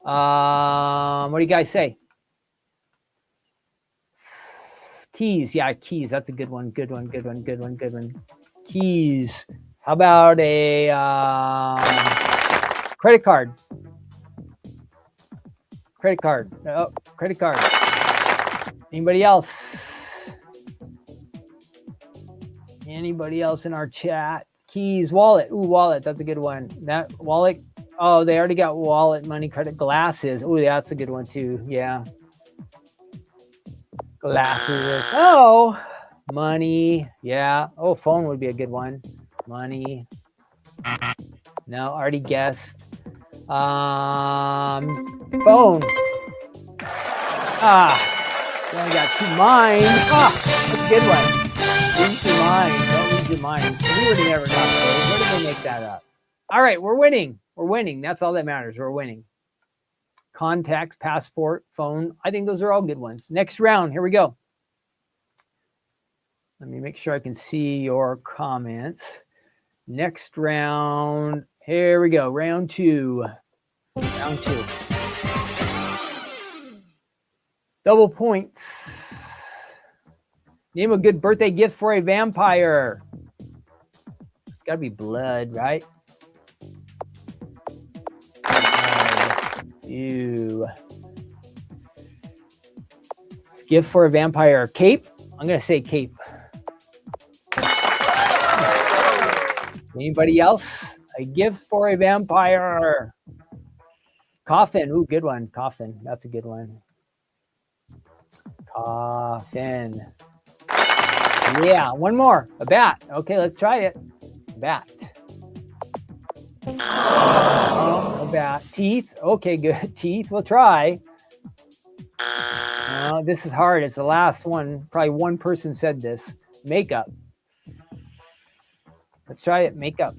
What do you guys say? Keys. Yeah, keys. That's a good one. Good one. Keys. How about a credit card? Credit card. Oh, credit card. Anybody else? Anybody else in our chat? Keys. Wallet. Ooh, wallet. That's a good one. That wallet. Oh, they already got wallet, money, credit, glasses. Ooh, that's a good one too. Yeah. Glasses. Oh, money. Yeah. Oh, phone would be a good one. Money. No, already guessed. Phone. You only got two mine. That's a good one. Lose your mind. Don't lose your mind. We would have never got those. Where did they make that up? All right, we're winning. That's all that matters. We're winning. Contacts, passport, phone. I think those are all good ones. Next round. Here we go. Let me make sure I can see your comments. Next round. Here we go. Round two. Double points. Name a good birthday gift for a vampire. It's got to be blood, right? Ew. Gift for a vampire. Cape? I'm going to say cape. Anybody else? A gift for a vampire. Coffin. Ooh, good one. Coffin. That's a good one. Coffin. Yeah, one more. A bat. Okay, let's try it. Bat. Oh, a bat. Teeth. Okay, good. Teeth. We'll try. Oh, this is hard. It's the last one. Probably one person said this. Makeup. Let's try it. Makeup.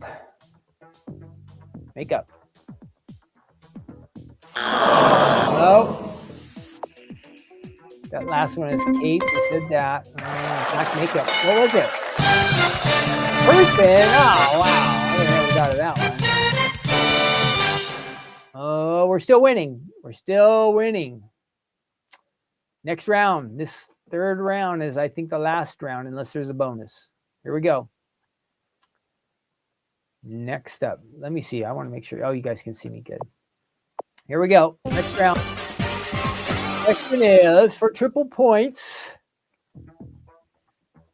Oh. That last one is cape. We said that. Black makeup. What was it? Person. Oh, wow. I don't know we got to that one. Oh, we're still winning. Next round. This third round is, I think, the last round, unless there's a bonus. Here we go. Next up. Let me see. I want to make sure. Oh, you guys can see me good. Here we go. Next round. Question is for triple points.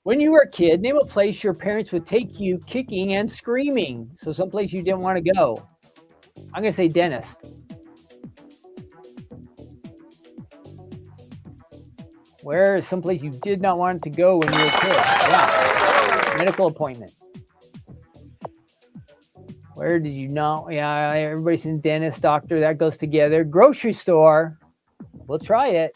When you were a kid, name a place your parents would take you kicking and screaming. So someplace you didn't want to go. I'm going to say dentist. Where is someplace you did not want to go when you were a kid? Yeah, medical appointment. Where did you not? Yeah, everybody's in dentist, doctor. That goes together. Grocery store. We'll try it.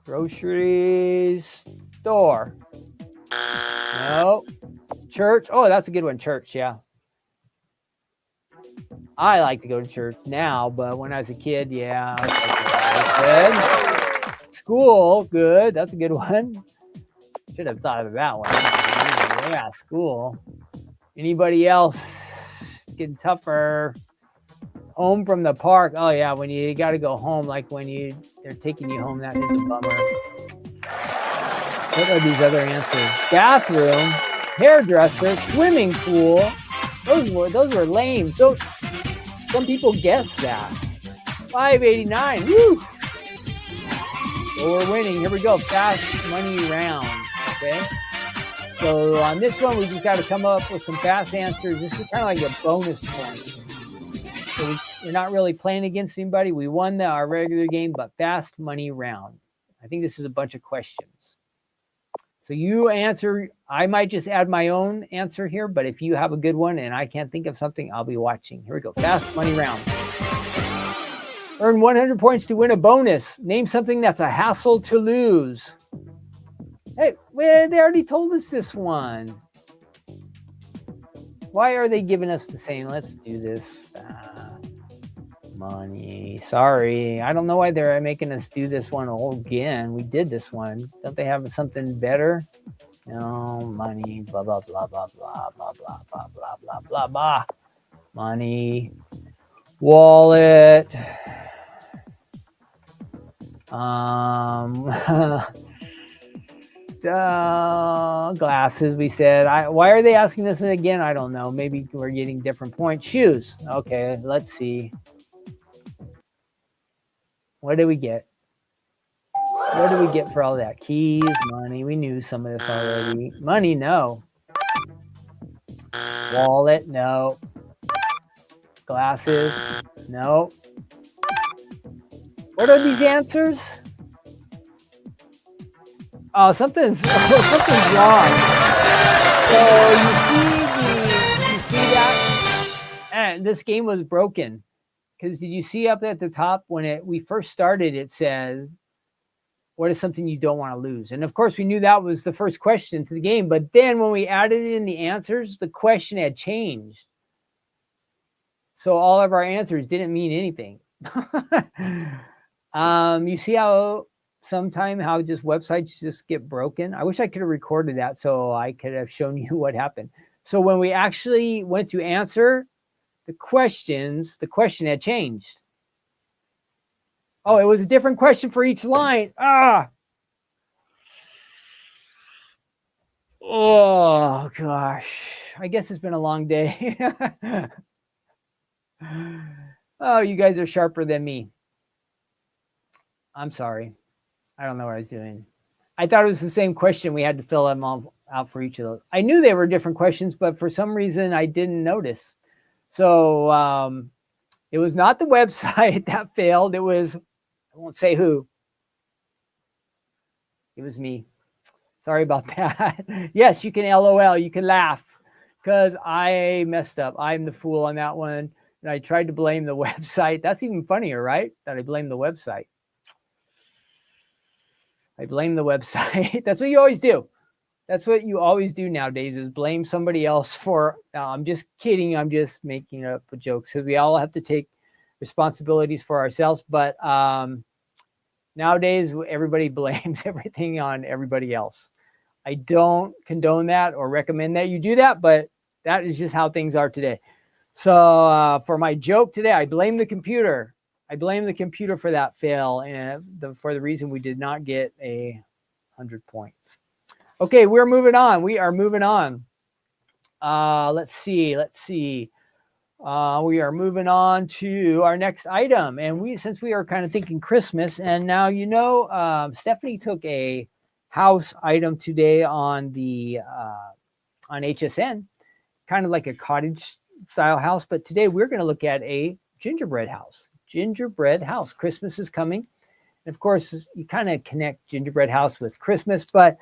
Grocery store. No. Church. Oh, that's a good one. Church. Yeah. I like to go to church now, but when I was a kid, yeah. Good. School. Good. That's a good one. Should have thought of that one. Yeah, school. Anybody else? It's getting tougher. Home from the park. Oh yeah, when you got to go home, like when they're taking you home, that is a bummer. What are these other answers? Bathroom, hairdresser, swimming pool. Those were lame. So some people guessed that. 589. Woo! So we're winning. Here we go. Fast money round. Okay. So on this one, we just got to come up with some fast answers. This is kind of like a bonus point. So we're not really playing against anybody. We won our regular game, but fast money round. I think this is a bunch of questions. So you answer. I might just add my own answer here, but if you have a good one and I can't think of something, I'll be watching. Here we go. Fast money round. Earn 100 points to win a bonus. Name something that's a hassle to lose. Hey, well, they already told us this one. Why are they giving us the same? Let's do this. Money. Sorry. I don't know why they're making us do this one again. We did this one. Don't they have something better? No, money. Blah, blah, blah, blah, blah, blah, blah, blah, blah, blah, blah, blah. Money. Wallet. Glasses, we said. Why are they asking this again? I don't know. Maybe we're getting different points. Shoes. Okay, let's see. What did we get? What did we get for all that? Keys, money. We knew some of this already. Money, no. Wallet, no. Glasses, no. What are these answers? Oh, something's wrong. So you see that? And this game was broken. Because did you see up at the top when we first started, it says, what is something you don't want to lose? And of course, we knew that was the first question to the game. But then when we added in the answers, the question had changed. So all of our answers didn't mean anything. You see how just websites just get broken? I wish I could have recorded that so I could have shown you what happened. So when we actually went to answer the question had changed. Oh, it was a different question for each line. Oh, gosh. I guess it's been a long day. Oh, you guys are sharper than me. I'm sorry. I don't know what I was doing. I thought it was the same question. We had to fill them all out for each of those. I knew they were different questions, but for some reason I didn't notice. So it was not the website that failed. It was, I won't say who. It was me. Sorry about that. Yes, you can LOL. You can laugh because I messed up. I'm the fool on that one. And I tried to blame the website. That's even funnier, right? That I blame the website. I blame the website. That's what you always do. That's what you always do nowadays is blame somebody else for, I'm just kidding. I'm just making up jokes because we all have to take responsibilities for ourselves. But nowadays, everybody blames everything on everybody else. I don't condone that or recommend that you do that, but that is just how things are today. So for my joke today, I blame the computer. I blame the computer for that fail and for the reason we did not get 100 points. Okay, we're moving on. We are moving on. Let's see. We are moving on to our next item, and since we are kind of thinking Christmas, and now Stephanie took a house item today on the on HSN, kind of like a cottage style house, but today we're going to look at a gingerbread house. Gingerbread house. Christmas is coming, and of course, you kind of connect gingerbread house with Christmas, but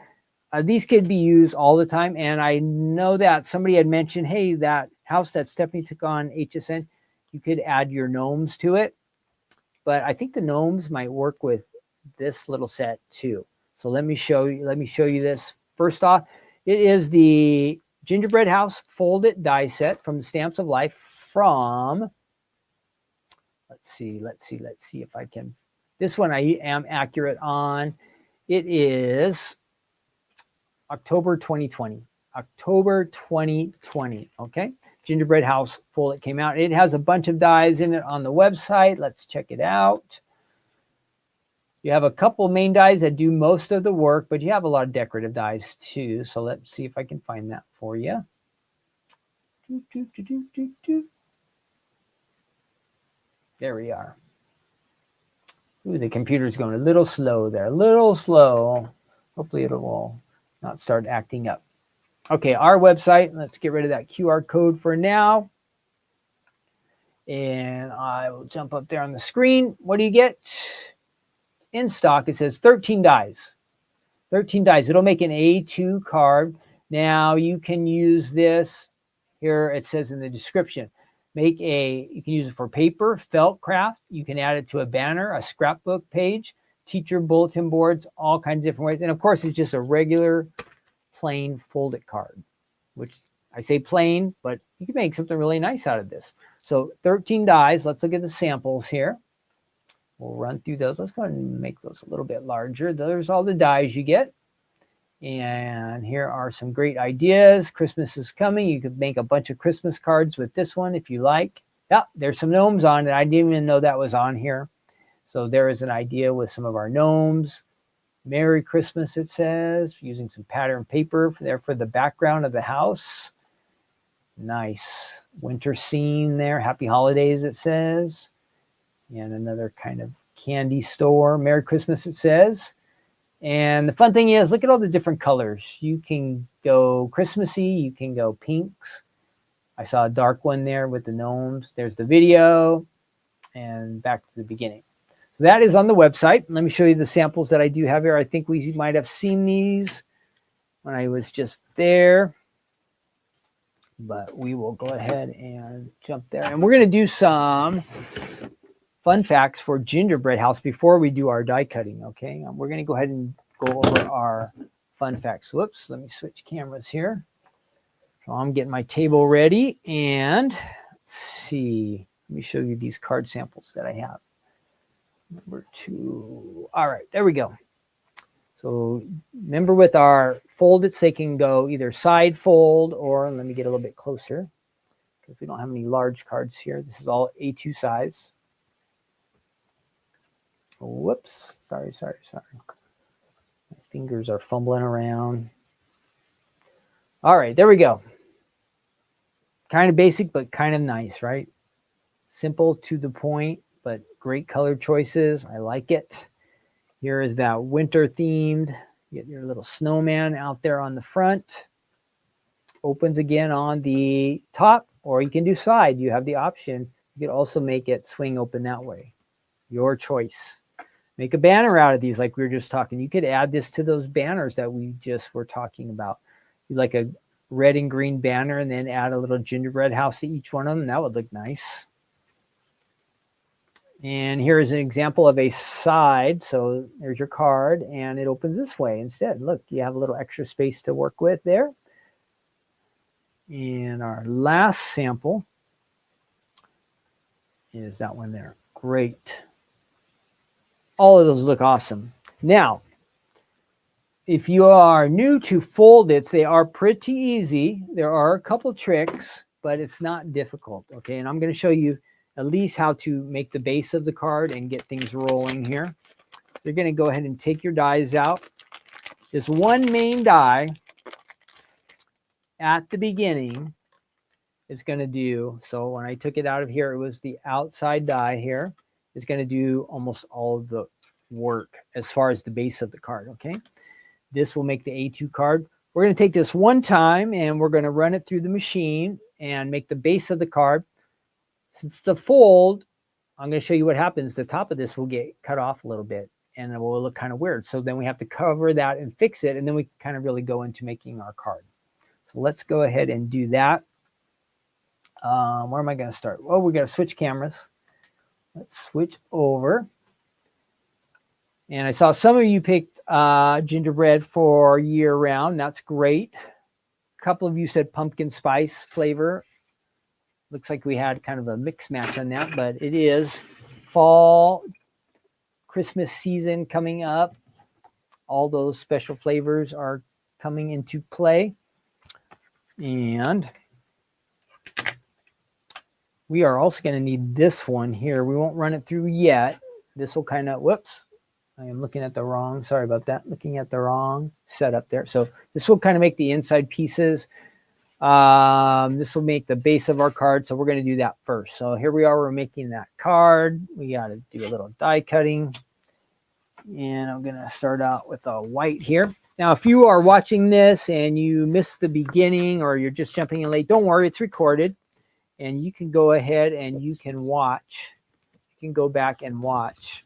these could be used all the time. And I know that somebody had mentioned, hey, that house that Stephanie took on HSN, you could add your gnomes to it. But I think the gnomes might work with this little set too. So let me show you this. First off, it is the Gingerbread House folded die set from the Stamps of Life from, let's see if I can, this one I am accurate on. It is October 2020. October 2020. Okay. Gingerbread House full. It came out. It has a bunch of dies in it on the website. Let's check it out. You have a couple main dies that do most of the work, but you have a lot of decorative dies too. So let's see if I can find that for you. There we are. Ooh, the computer's going a little slow there. A little slow. Hopefully it will not start acting up. Okay, our website. Let's get rid of that QR code for now. And I will jump up there on the screen. What do you get? In stock, it says 13 dies. 13 dies. It'll make an A2 card. Now you can use this. Here it says in the description. You can use it for paper, felt craft. You can add it to a banner, a scrapbook page, teacher bulletin boards, all kinds of different ways. And of course, it's just a regular plain folded card, which I say plain, but you can make something really nice out of this. So 13 dies. Let's look at the samples here. We'll run through those. Let's go ahead and make those a little bit larger. There's all the dies you get. And here are some great ideas. Christmas is coming. You could make a bunch of Christmas cards with this one if you like. Yeah, there's some gnomes on it. I didn't even know that was on here. So there is an idea with some of our gnomes. Merry Christmas, it says, using some pattern paper for the background of the house. Nice winter scene there. Happy holidays, it says. And another kind of candy store. Merry Christmas, it says. And the fun thing is, look at all the different colors. You can go Christmassy. You can go pinks. I saw a dark one there with the gnomes. There's the video. And back to the beginning. So that is on the website. Let me show you the samples that I do have here. I think we might have seen these when I was just there. But we will go ahead and jump there. And we're going to do some fun facts for Gingerbread House before we do our die cutting, okay? We're going to go ahead and go over our fun facts. Whoops, let me switch cameras here. So I'm getting my table ready, and let's see. Let me show you these card samples that I have. Number 2. All right, there we go. So remember with our foldeds, they can go either side fold or, let me get a little bit closer because we don't have any large cards here. This is all A2 size. Whoops. Sorry. My fingers are fumbling around. All right, there we go. Kind of basic, but kind of nice, right? Simple, to the point, but great color choices. I like it. Here is that winter themed. You get your little snowman out there on the front. Opens again on the top, or you can do side. You have the option. You could also make it swing open that way. Your choice. Make a banner out of these like we were just talking. You could add this to those banners that we just were talking about. Like a red and green banner and then add a little gingerbread house to each one of them. That would look nice. And here is an example of a side. So there's your card and it opens this way instead. Look, you have a little extra space to work with there. And our last sample is that one there. Great. All of those look awesome. Now, if you are new to foldeds, they are pretty easy. There are a couple tricks, but it's not difficult. Okay, and I'm going to show you at least how to make the base of the card and get things rolling here. You're going to go ahead and take your dies out. There's one main die at the beginning is going to do, so when I took it out of here, it was the outside die here, is going to do almost all of the work as far as the base of the card, okay? This will make the A2 card. We're going to take this one time and we're going to run it through the machine and make the base of the card. Since the fold, I'm going to show you what happens. The top of this will get cut off a little bit and it will look kind of weird. So then we have to cover that and fix it, and then we kind of really go into making our card. So let's go ahead and do that. Where am I going to start? Well, we're going to switch cameras. Let's switch over. And I saw some of you picked gingerbread for year round. That's great. A couple of you said pumpkin spice flavor. Looks like we had kind of a mix match on that, but it is fall, Christmas season coming up. All those special flavors are coming into play. And we are also going to need this one here. We won't run it through yet. This will kind of, whoops, I am looking at the wrong, sorry about that, looking at the wrong setup there. So this will kind of make the inside pieces. This will make the base of our card. So we're going to do that first. So here we are, we're making that card. We got to do a little die cutting. And I'm going to start out with a white here. Now, if you are watching this and you missed the beginning or you're just jumping in late, don't worry, it's recorded. And you can go ahead and you can watch. You can go back and watch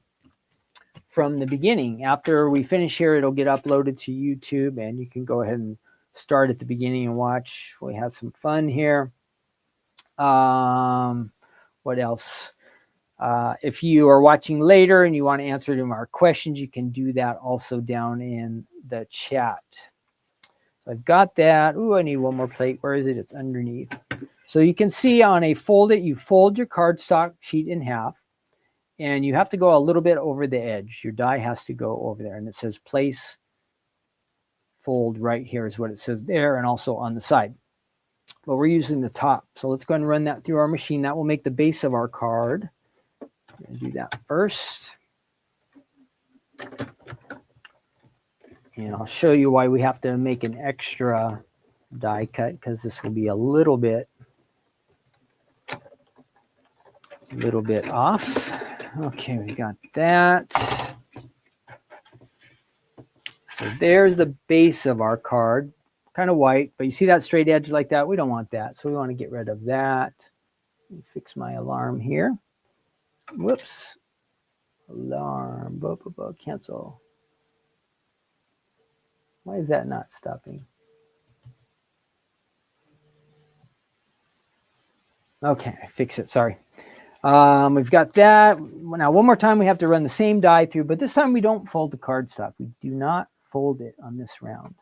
from the beginning. After we finish here, it'll get uploaded to YouTube, and you can go ahead and start at the beginning and watch. We have some fun here. What else? If you are watching later and you want to answer to our questions, you can do that also down in the chat. So I've got that. Ooh, I need one more plate. Where is it? It's underneath. So you can see on a fold it, you fold your cardstock sheet in half, and you have to go a little bit over the edge. Your die has to go over there, and it says place fold right here is what it says there, and also on the side. But we're using the top. So let's go ahead and run that through our machine. That will make the base of our card. I'm going to do that first. And I'll show you why we have to make an extra die cut, because this will be a little bit off. Okay, we got that. So there's the base of our card. Kind of white, but you see that straight edge like that? We don't want that, so we want to get rid of that. Let me fix my alarm here. Whoops. Alarm. Cancel. Why is that not stopping? Okay, fix it. Sorry. We've got that. Now, one more time, we have to run the same die through, but this time we don't fold the cardstock. We do not fold it on this round.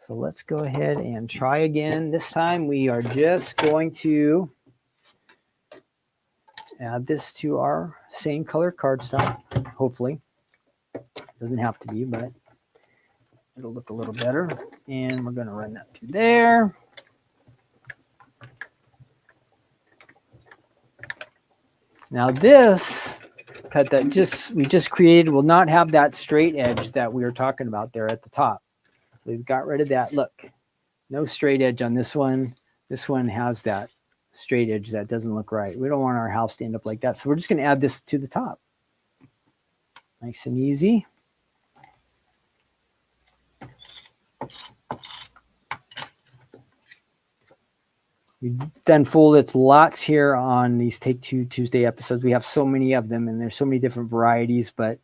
So let's go ahead and try again. This time we are just going to add this to our same color cardstock, hopefully. Doesn't have to be, but it'll look a little better. And we're going to run that through there. Now this cut that we just created will not have that straight edge that we were talking about there at the top. We've got rid of that. Look, no straight edge on this one. This one has that straight edge that doesn't look right. We don't want our house to end up like that. So we're just going to add this to the top. Nice and easy. We've done folded lots here on these Take Two Tuesday episodes. We have so many of them, and there's so many different varieties, but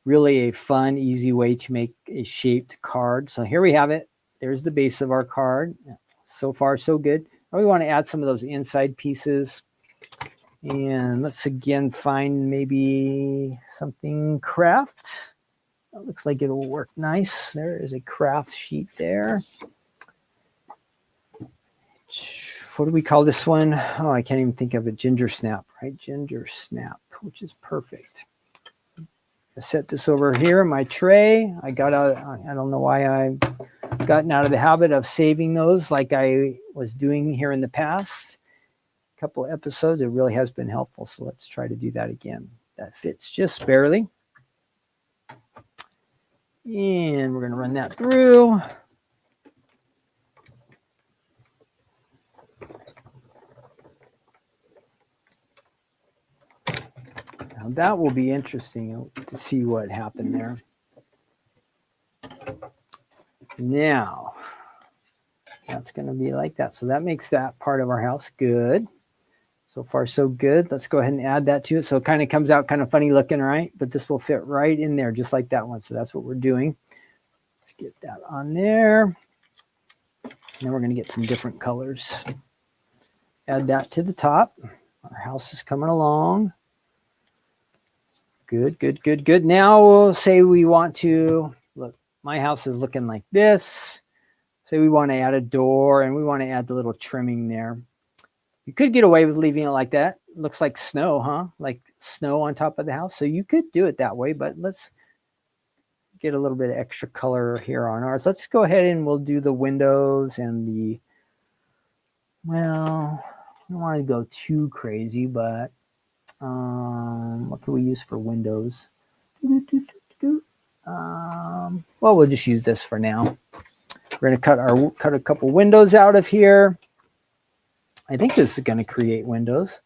really a fun, easy way to make a shaped card. So here we have it. There's the base of our card. So far, so good. Now we want to add some of those inside pieces. And let's again find maybe something craft. That looks like it'll work nice. There is a craft sheet there. What do we call this one? Oh, I can't even think of it. Ginger snap, right? Ginger snap, which is perfect. I set this over here in my tray. I don't know why I've gotten out of the habit of saving those like I was doing here in the past couple episodes. It really has been helpful. So let's try to do that again. That fits just barely. And we're going to run that through. Now that will be interesting to see what happened there. Now, that's going to be like that. So that makes that part of our house good. So far, so good. Let's go ahead and add that to it. So it kind of comes out kind of funny looking, right? But this will fit right in there, just like that one. So that's what we're doing. Let's get that on there. Now we're going to get some different colors. Add that to the top. Our house is coming along. Good, good, good, good. Now we'll say we want to, look, my house is looking like this. Say we want to add a door and we want to add the little trimming there. You could get away with leaving it like that. It looks like snow, huh? Like snow on top of the house. So you could do it that way, but let's get a little bit of extra color here on ours. Let's go ahead and we'll do the windows and the, well, I don't want to go too crazy, but what can we use for windows? Well, we'll just use this for now. We're going to cut a couple windows out of here. I think this is going to create windows.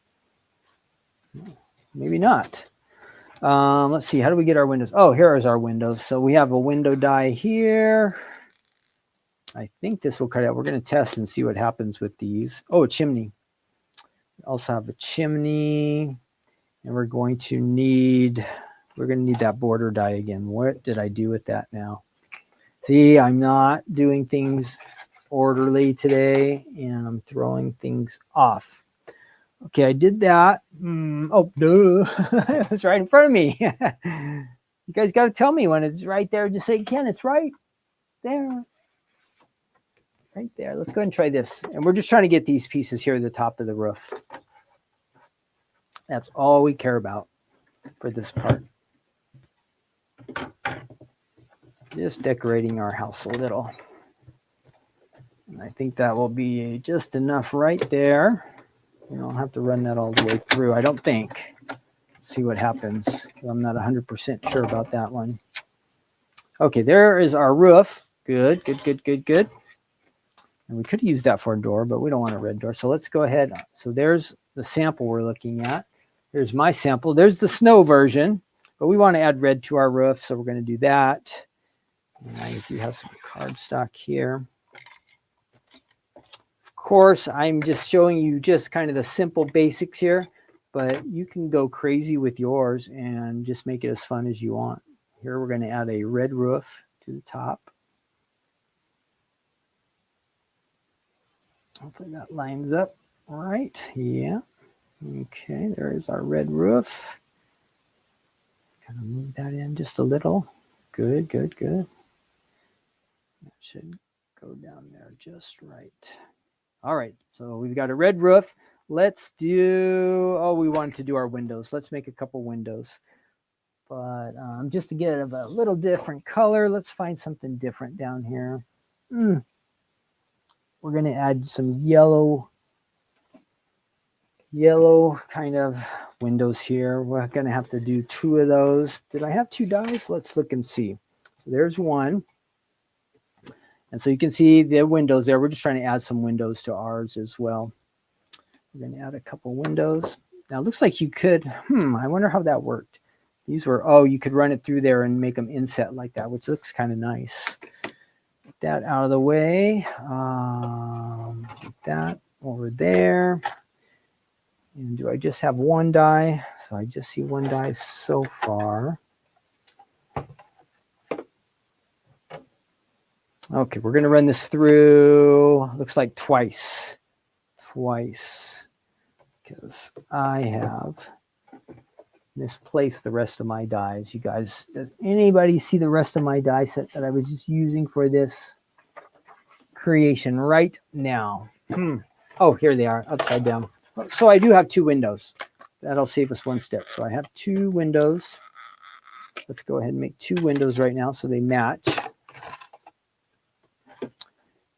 Maybe not. Let's see. How do we get our windows? Oh, here is our windows. So we have a window die here. I think this will cut out. We're going to test and see what happens with these. Oh, a chimney. We also have a chimney. And we're going to need that border die again. What did I do with that now? See, I'm not doing things orderly today, and I'm throwing things off. Okay, I did that. Oh, duh. It's right in front of me. You guys got to tell me when it's right there. Just say, Ken, it's right there. Right there. Let's go ahead and try this. And we're just trying to get these pieces here at the top of the roof. That's all we care about for this part. Just decorating our house a little. And I think that will be just enough right there. You don't have to run that all the way through, I don't think. Let's see what happens. I'm not 100% sure about that one. Okay, there is our roof. Good, good, good, good, good. And we could use that for a door, but we don't want a red door. So let's go ahead. So there's the sample we're looking at. Here's my sample. There's the snow version, but we want to add red to our roof, so we're going to do that. And I do have some cardstock here. Of course, I'm just showing you just kind of the simple basics here, but you can go crazy with yours and just make it as fun as you want. Here we're going to add a red roof to the top. Hopefully that lines up right. Yeah. Okay, there's our red roof. Kind of move that in just a little. Good, good, good. That should go down there just right. All right, so we've got a red roof. Let's do, oh, we wanted to do our windows. Let's make a couple windows. But just to get a little different color, let's find something different down here. We're going to add some yellow kind of windows here. We're going to have to do 2 of those. Did I have 2 dies? Let's look and see. So there's one. And so you can see the windows there. We're just trying to add some windows to ours as well. We're going to add a couple windows. Now it looks like you could, I wonder how that worked. These were, oh, you could run it through there and make them inset like that, which looks kind of nice. Get that out of the way. Get that over there. And do I just have 1 die? So I just see 1 die so far. Okay, we're going to run this through, looks like twice, because I have misplaced the rest of my dies. You guys, does anybody see the rest of my die set that I was just using for this creation right now? Oh, here they are, upside down. So I do have 2 windows. That'll save us 1 step. So I have 2 windows. Let's go ahead and make 2 windows right now so they match.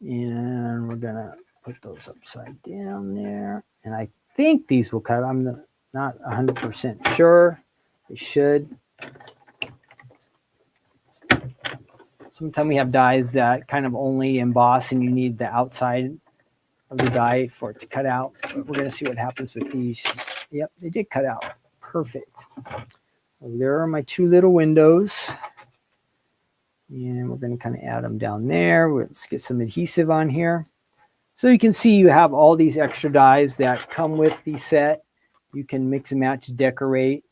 And we're going to put those upside down there. And I think these will cut. I'm not 100% sure. They should. Sometimes we have dies that kind of only emboss and you need the outside of the die for it to cut out. But we're going to see what happens with these. Yep, they did cut out Perfect. Well, there are my two little windows. And we're going to kind of add them down there. Let's get some adhesive on here. So you can see you have all these extra dies that come with the set. You can mix and match, decorate.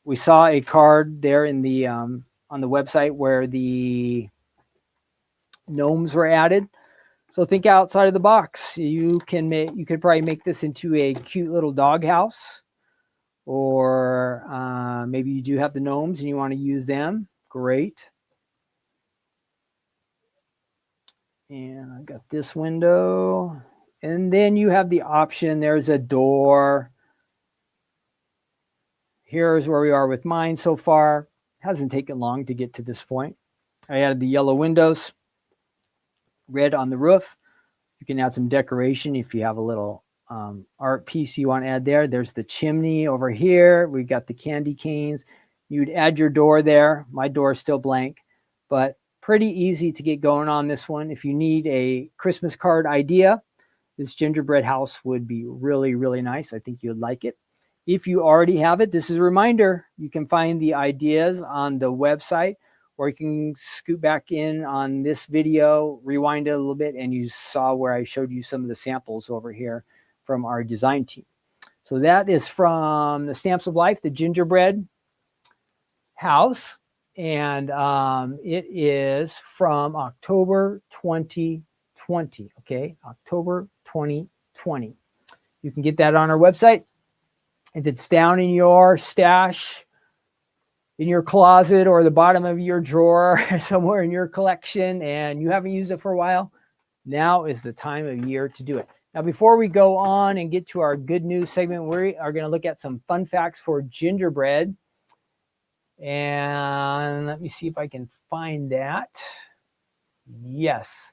We saw a card there in the on the website where the gnomes were added. So think outside of the box. You could probably make this into a cute little dog house, or maybe you do have the gnomes and you want to use them. Great. And I've got this window. And then you have the option. There's a door. Here's where we are with mine so far. Hasn't taken long to get to this point. I added the yellow windows, red on the roof. You can add some decoration if you have a little art piece you want to add there. There's the chimney over here. We got the candy canes. You'd add your door there. My door is still blank, but pretty easy to get going on this one. If you need a Christmas card idea, this gingerbread house would be really, really nice. I think you'd like it. If you already have it, this is a reminder. You can find the ideas on the website, or you can scoot back in on this video, rewind it a little bit, and you saw where I showed you some of the samples over here from our design team. So that is from the Stamps of Life, the Gingerbread House. And it is from October 2020, okay? October 2020. You can get that on our website. If it's down in your stash, in your closet, or the bottom of your drawer, somewhere in your collection, and you haven't used it for a while, now is the time of year to do it. Now, before we go on and get to our good news segment, we are going to look at some fun facts for gingerbread. And let me see if I can find that. Yes.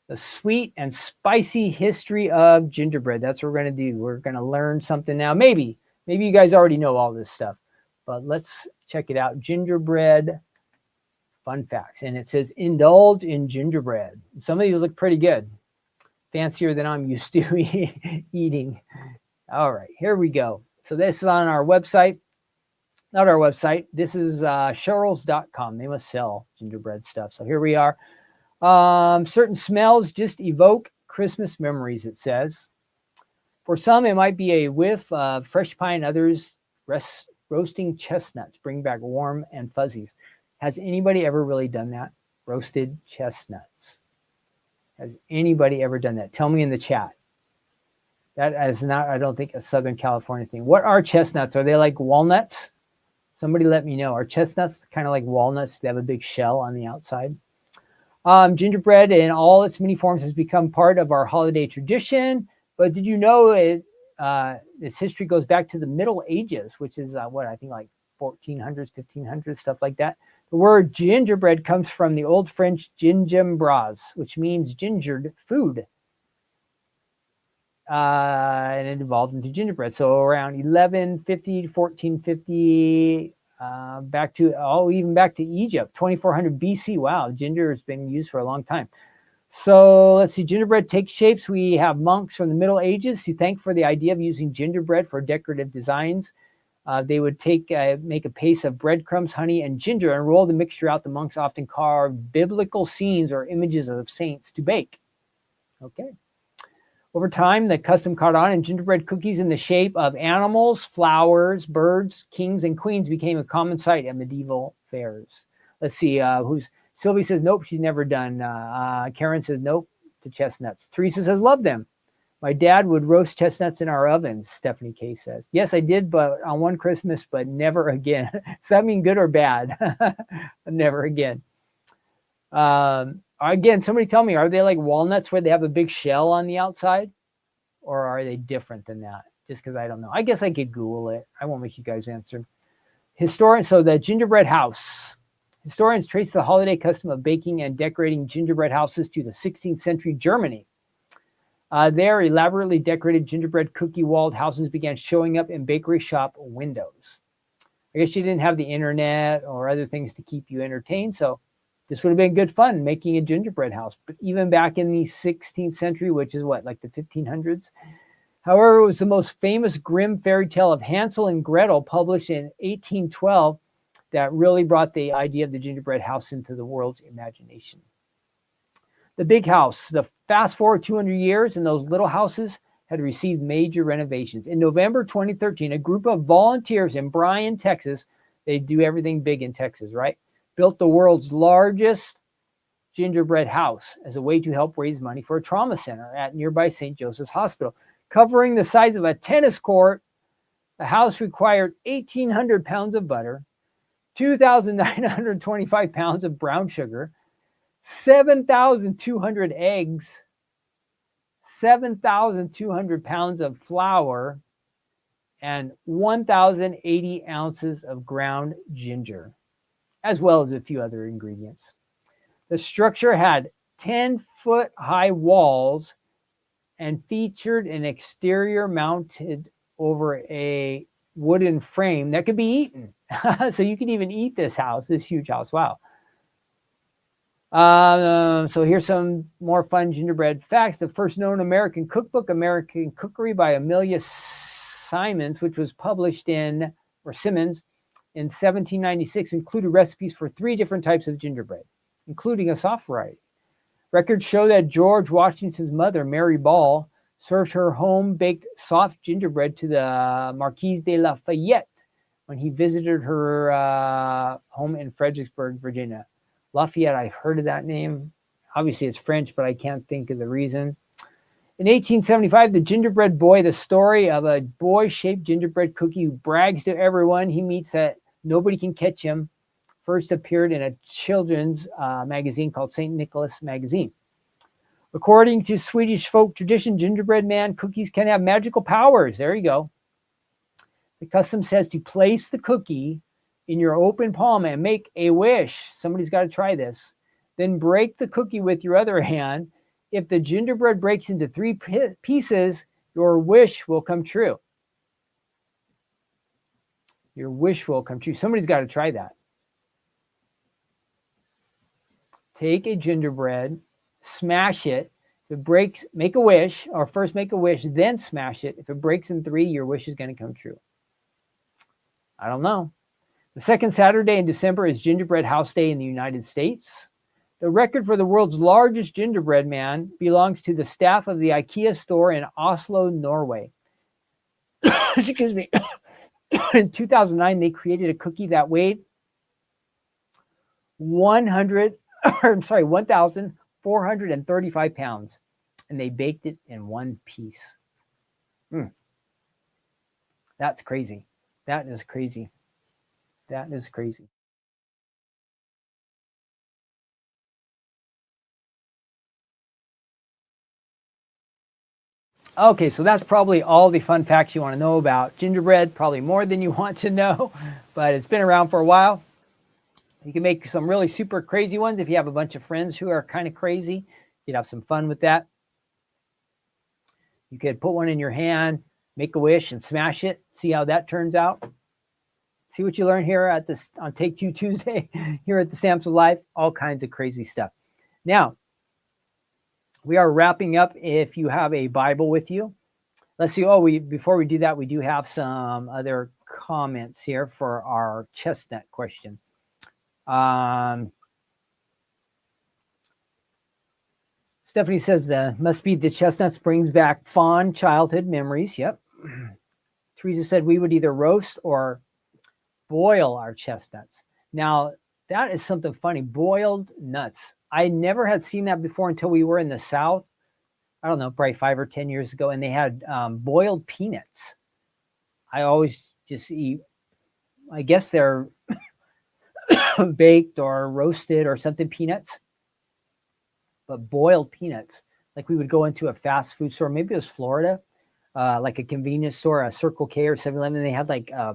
The sweet and spicy history of gingerbread. That's what we're going to do. We're going to learn something now. Maybe you guys already know all this stuff, but let's check it out. Gingerbread fun facts. And it says, indulge in gingerbread. Some of these look pretty good. Fancier than I'm used to eating. All right, here we go. So this is on our website. Not our website. This is Cheryl's.com. They must sell gingerbread stuff. So here we are. Certain smells just evoke Christmas memories, it says. For some, it might be a whiff of fresh pine. Others, roasting chestnuts bring back warm and fuzzies. Has anybody ever really done that? Roasted chestnuts. Has anybody ever done that? Tell me in the chat. That is not, I don't think, a Southern California thing. What are chestnuts? Are they like walnuts? Somebody let me know. Are chestnuts kind of like walnuts? They have a big shell on the outside. Gingerbread in all its many forms has become part of our holiday tradition. But did you know its history goes back to the Middle Ages, which is I think like 1400s, 1500s, stuff like that. The word gingerbread comes from the Old French gingembre, which means gingered food. And it evolved into gingerbread. So around 1150 to 1450, even back to Egypt, 2400 BC. Wow, ginger has been used for a long time. So let's see, gingerbread takes shapes. We have monks from the Middle Ages who thanked for the idea of using gingerbread for decorative designs. They would make a paste of breadcrumbs, honey, and ginger and roll the mixture out. The monks often carved biblical scenes or images of saints to bake. Okay. Over time, the custom caught on, and gingerbread cookies in the shape of animals, flowers, birds, kings, and queens became a common sight at medieval fairs. Let's see, Sylvie says, nope, she's never done. Karen says, nope, to chestnuts. Teresa says, love them. My dad would roast chestnuts in our ovens, Stephanie K says. Yes, I did, but on one Christmas, but never again. Does that mean good or bad? Never again. Again, somebody tell me, are they like walnuts where they have a big shell on the outside? Or are they different than that? Just because I don't know. I guess I could Google it. I won't make you guys answer. So the gingerbread house. Historians trace the holiday custom of baking and decorating gingerbread houses to the 16th century Germany. There, elaborately decorated gingerbread cookie-walled houses began showing up in bakery shop windows. I guess you didn't have the internet or other things to keep you entertained, so this would have been good fun, making a gingerbread house. But even back in the 16th century, which is what, like the 1500s, However, it was the most famous grim fairy tale of Hansel and Gretel, published in 1812, that really brought the idea of the gingerbread house into the world's imagination. The big house, the fast forward 200 years, and those little houses had received major renovations. In November 2013, a group of volunteers in Bryan, Texas, they do everything big in Texas, right? Built the world's largest gingerbread house as a way to help raise money for a trauma center at nearby St. Joseph's Hospital. Covering the size of a tennis court, the house required 1,800 pounds of butter, 2,925 pounds of brown sugar, 7,200 eggs, 7,200 pounds of flour, and 1,080 ounces of ground ginger, as well as a few other ingredients. The structure had 10-foot high walls and featured an exterior mounted over a wooden frame that could be eaten. So you can even eat this house, this huge house. Wow. So here's some more fun gingerbread facts. The first known American cookbook, American Cookery by Amelia Simmons, which was published in 1796, included recipes for 3 different types of gingerbread, including a soft variety. Records show that George Washington's mother, Mary Ball, served her home-baked soft gingerbread to the Marquise de Lafayette when he visited her home in Fredericksburg, Virginia. Lafayette, I've heard of that name. Obviously, it's French, but I can't think of the reason. In 1875, The Gingerbread Boy, the story of a boy-shaped gingerbread cookie who brags to everyone he meets that nobody can catch him, first appeared in a children's magazine called St. Nicholas Magazine. According to Swedish folk tradition, gingerbread man cookies can have magical powers. There you go. The custom says to place the cookie in your open palm and make a wish. Somebody's got to try this. Then break the cookie with your other hand. If the gingerbread breaks into 3 pieces, your wish will come true. Your wish will come true. Somebody's got to try that. Take a gingerbread, smash it. If it breaks, make a wish, or first make a wish, then smash it. If it breaks in 3, your wish is going to come true. I don't know. The second Saturday in December is Gingerbread House Day in the United States. The record for the world's largest gingerbread man belongs to the staff of the IKEA store in Oslo, Norway. Excuse me. In 2009, they created a cookie that weighed 1,435 pounds, and they baked it in 1 piece. That's crazy. That is crazy. That is crazy. Okay, so that's probably all the fun facts you want to know about gingerbread, probably more than you want to know, but it's been around for a while. You can make some really super crazy ones if you have a bunch of friends who are kind of crazy. You'd have some fun with that. You could put one in your hand, make a wish, and smash it. See how that turns out. See what you learn here at this on Take Two Tuesday here at the Stamps of Life. All kinds of crazy stuff. Now, we are wrapping up. If you have a Bible with you, let's see. Before we do that, we do have some other comments here for our chestnut question. Stephanie says must be the chestnuts brings back fond childhood memories. Yep. Teresa said we would either roast or boil our chestnuts. Now, that is something funny. Boiled nuts. I never had seen that before until we were in the South. I don't know, probably 5 or 10 years ago, and they had boiled peanuts. I always just eat, I guess they're baked or roasted or something, peanuts. But boiled peanuts, like we would go into a fast food store, maybe it was Florida, like a convenience store, a Circle K or 7-Eleven, and they had like, I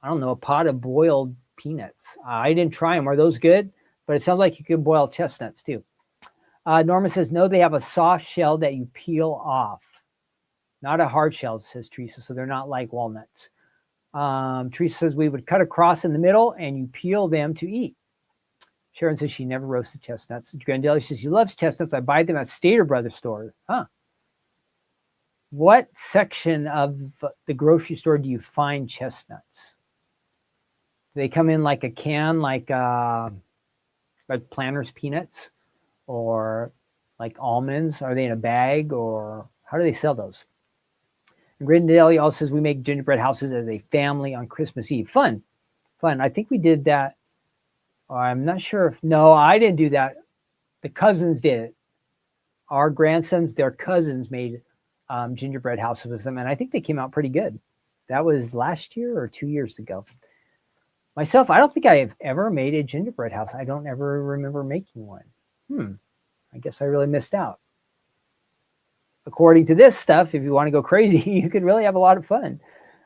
don't know, a pot of boiled peanuts. I didn't try them. Are those good? But it sounds like you can boil chestnuts too. Norma says, no, they have a soft shell that you peel off. Not a hard shell, says Teresa, so they're not like walnuts. Teresa says we would cut across in the middle and you peel them to eat. Sharon says she never roasted chestnuts. Grandelli says she loves chestnuts. I buy them at Stater Brothers store. Huh. What section of the grocery store do you find chestnuts? Do they come in like a can, like Planters peanuts, or like almonds? Are they in a bag, or how do they sell those? And Grindale also says we make gingerbread houses as a family on Christmas Eve. Fun, fun. I think we did that. I'm not sure if, no, I didn't do that. The cousins did it. Our grandsons, their cousins made gingerbread houses with them, and I think they came out pretty good. That was last year or 2 years ago. Myself, I don't think I have ever made a gingerbread house. I don't ever remember making one. I guess I really missed out. According to this stuff, if you want to go crazy, you could really have a lot of fun.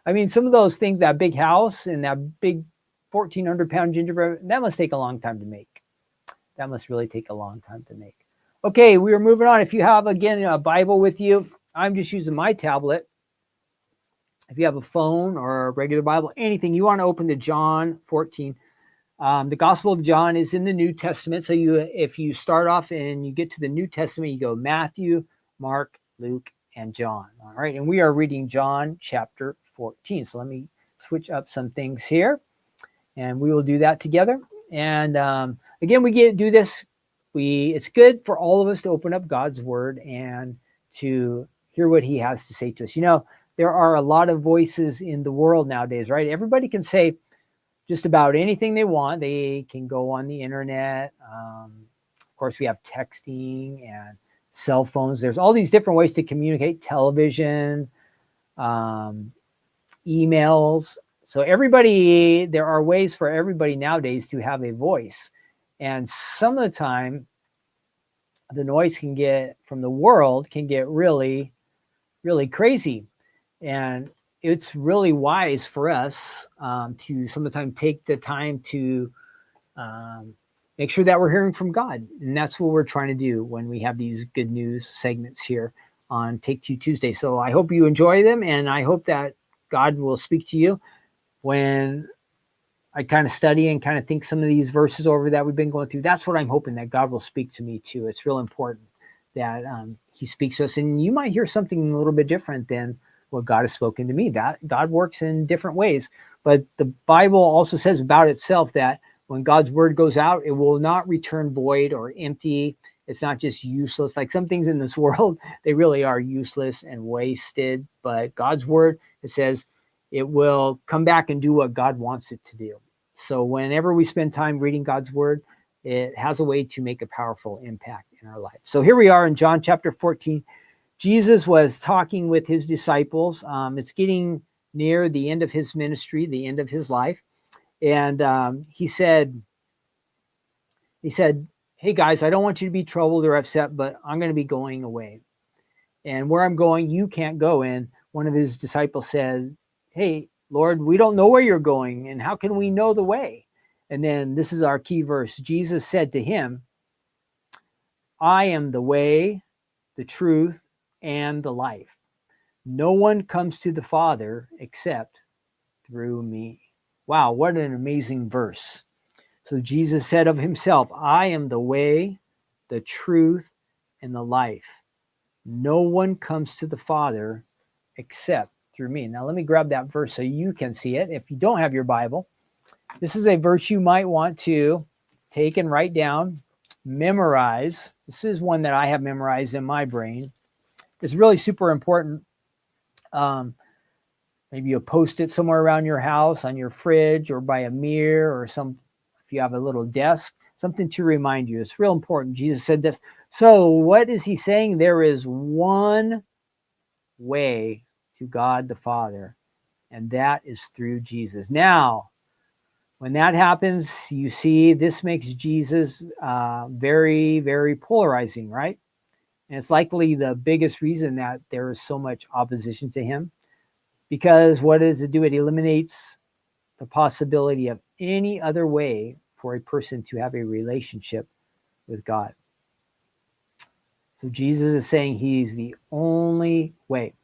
I mean, some of those things, that big house and that big 1,400-pound gingerbread, that must take a long time to make. That must really take a long time to make. Okay, we are moving on. If you have, again, a Bible with you, I'm just using my tablet. If you have a phone or a regular Bible, anything, you want to open to John 14. The Gospel of John is in the New Testament. So if you start off and you get to the New Testament, you go Matthew, Mark, Luke, and John. All right, and we are reading John chapter 14. So let me switch up some things here, and we will do that together. And again, we do this. It's good for all of us to open up God's Word and to hear what He has to say to us. You know, there are a lot of voices in the world nowadays, right? Everybody can say just about anything they want. They can go on the internet. Of course, we have texting and cell phones. There's all these different ways to communicate, television, emails. So there are ways for everybody nowadays to have a voice. And some of the time, the noise from the world can get really, really crazy. And it's really wise for us to sometimes take the time to make sure that we're hearing from God. And that's what we're trying to do when we have these good news segments here on Take Two Tuesday. So I hope you enjoy them, and I hope that God will speak to you when I kind of study and kind of think some of these verses over that we've been going through. That's what I'm hoping, that God will speak to me too. It's real important that He speaks to us, and you might hear something a little bit different than what God has spoken to me. That God works in different ways. But the Bible also says about itself that when God's word goes out, it will not return void or empty. It's not just useless. Like some things in this world, they really are useless and wasted. But God's word, it says, it will come back and do what God wants it to do. So whenever we spend time reading God's word, it has a way to make a powerful impact in our life. So here we are in John chapter 14. Jesus was talking with his disciples. It's getting near the end of his ministry, the end of his life. And he said, hey guys, I don't want you to be troubled or upset, but I'm going to be going away. And where I'm going, you can't go. And one of his disciples says, hey, Lord, we don't know where you're going, and how can we know the way? And then this is our key verse. Jesus said to him, I am the way, the truth, and the life. No one comes to the Father except through me. Wow, what an amazing verse. So Jesus said of himself, I am the way, the truth, and the life. No one comes to the Father except through me. Now let me grab that verse so you can see it. If you don't have your Bible, this is a verse you might want to take and write down, memorize. This is one that I have memorized in my brain. It's really super important. Maybe you'll post it somewhere around your house, on your fridge, or by a mirror, or if you have a little desk, something to remind you. It's real important. Jesus said this. So what is he saying? There is one way to God the Father, and that is through Jesus. Now, when that happens, you see, this makes Jesus very, very polarizing, right? And it's likely the biggest reason that there is so much opposition to him. Because what does it do? It eliminates the possibility of any other way for a person to have a relationship with God. So Jesus is saying he's the only way.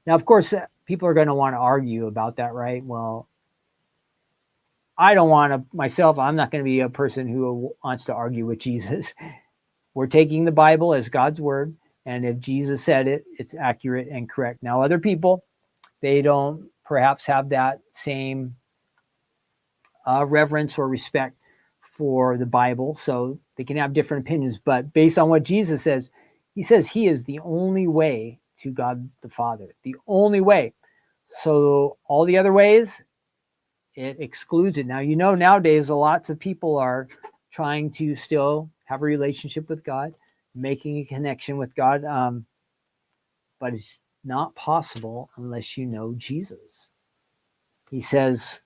Now, of course, people are going to want to argue about that, right? Well, I don't want to, myself, I'm not going to be a person who wants to argue with Jesus. We're taking the Bible as God's word. And if Jesus said it, it's accurate and correct. Now, other people, they don't perhaps have that same reverence or respect for the Bible, so they can have different opinions. But based on what Jesus says, he says he is the only way to God the Father, the only way. So all the other ways, it excludes it. Now, nowadays, lots of people are trying to still have a relationship with God, making a connection with God, but it's not possible unless you know Jesus. He says,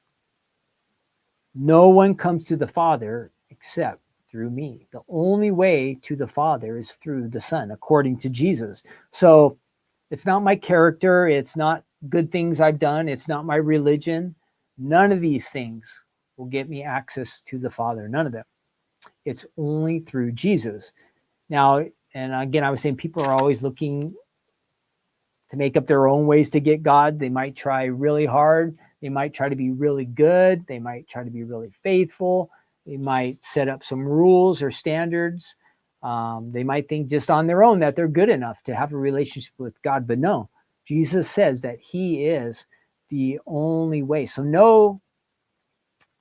no one comes to the Father except through me. The only way to the Father is through the Son, according to Jesus. So it's not my character. It's not good things I've done. It's not my religion. None of these things will get me access to the Father. None of them. It's only through Jesus. Now, and again, I was saying people are always looking to make up their own ways to get God. They might try really hard. They might try to be really good. They might try to be really faithful. They might set up some rules or standards. They might think just on their own that they're good enough to have a relationship with God. But no, Jesus says that he is the only way. So no,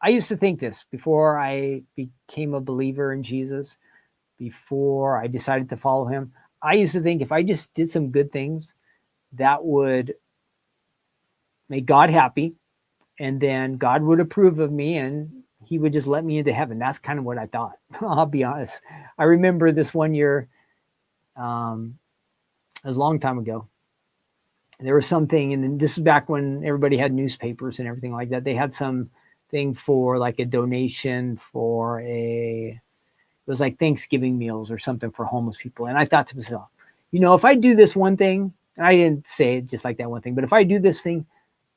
I used to think this before I became a believer in Jesus, before I decided to follow him. I used to think if I just did some good things, that would make God happy, and then God would approve of me and he would just let me into heaven. That's kind of what I thought. I'll be honest. I remember this one year, it was a long time ago. There was something, and this is back when everybody had newspapers and everything like that. They had some thing for like a donation for it was like Thanksgiving meals or something for homeless people. And I thought to myself, if I do this one thing, and I didn't say it just like that one thing, but if I do this thing,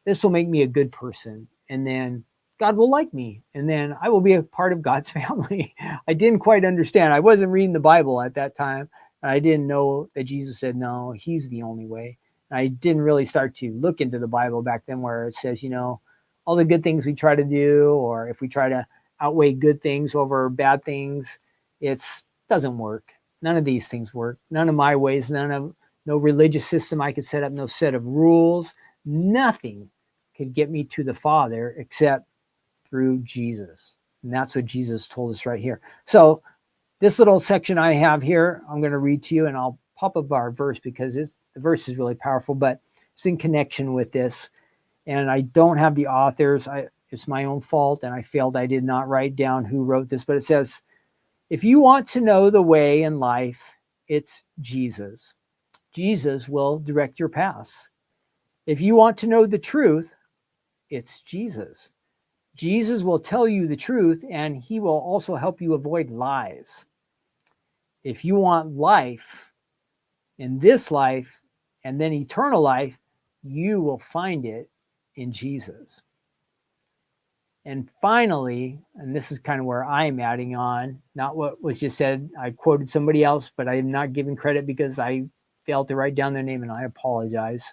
this will make me a good person. And then God will like me. And then I will be a part of God's family. I didn't quite understand. I wasn't reading the Bible at that time. I didn't know that Jesus said, no, he's the only way. I didn't really start to look into the Bible back then where it says, all the good things we try to do, or if we try to outweigh good things over bad things, it doesn't work. None of these things work. None of my ways, no religious system I could set up, no set of rules, nothing could get me to the Father except through Jesus. And that's what Jesus told us right here. So this little section I have here, I'm going to read to you, and I'll pop up our verse because the verse is really powerful, but it's in connection with this. And I don't have the authors. It's my own fault, and I failed. I did not write down who wrote this, but it says, if you want to know the way in life, it's Jesus. Jesus will direct your paths. If you want to know the truth, it's Jesus. Jesus will tell you the truth, and he will also help you avoid lies. If you want life in this life and then eternal life, you will find it in Jesus. And finally, and this is kind of where I'm adding on, not what was just said, I quoted somebody else, but I am not giving credit because I failed to write down their name, and I apologize.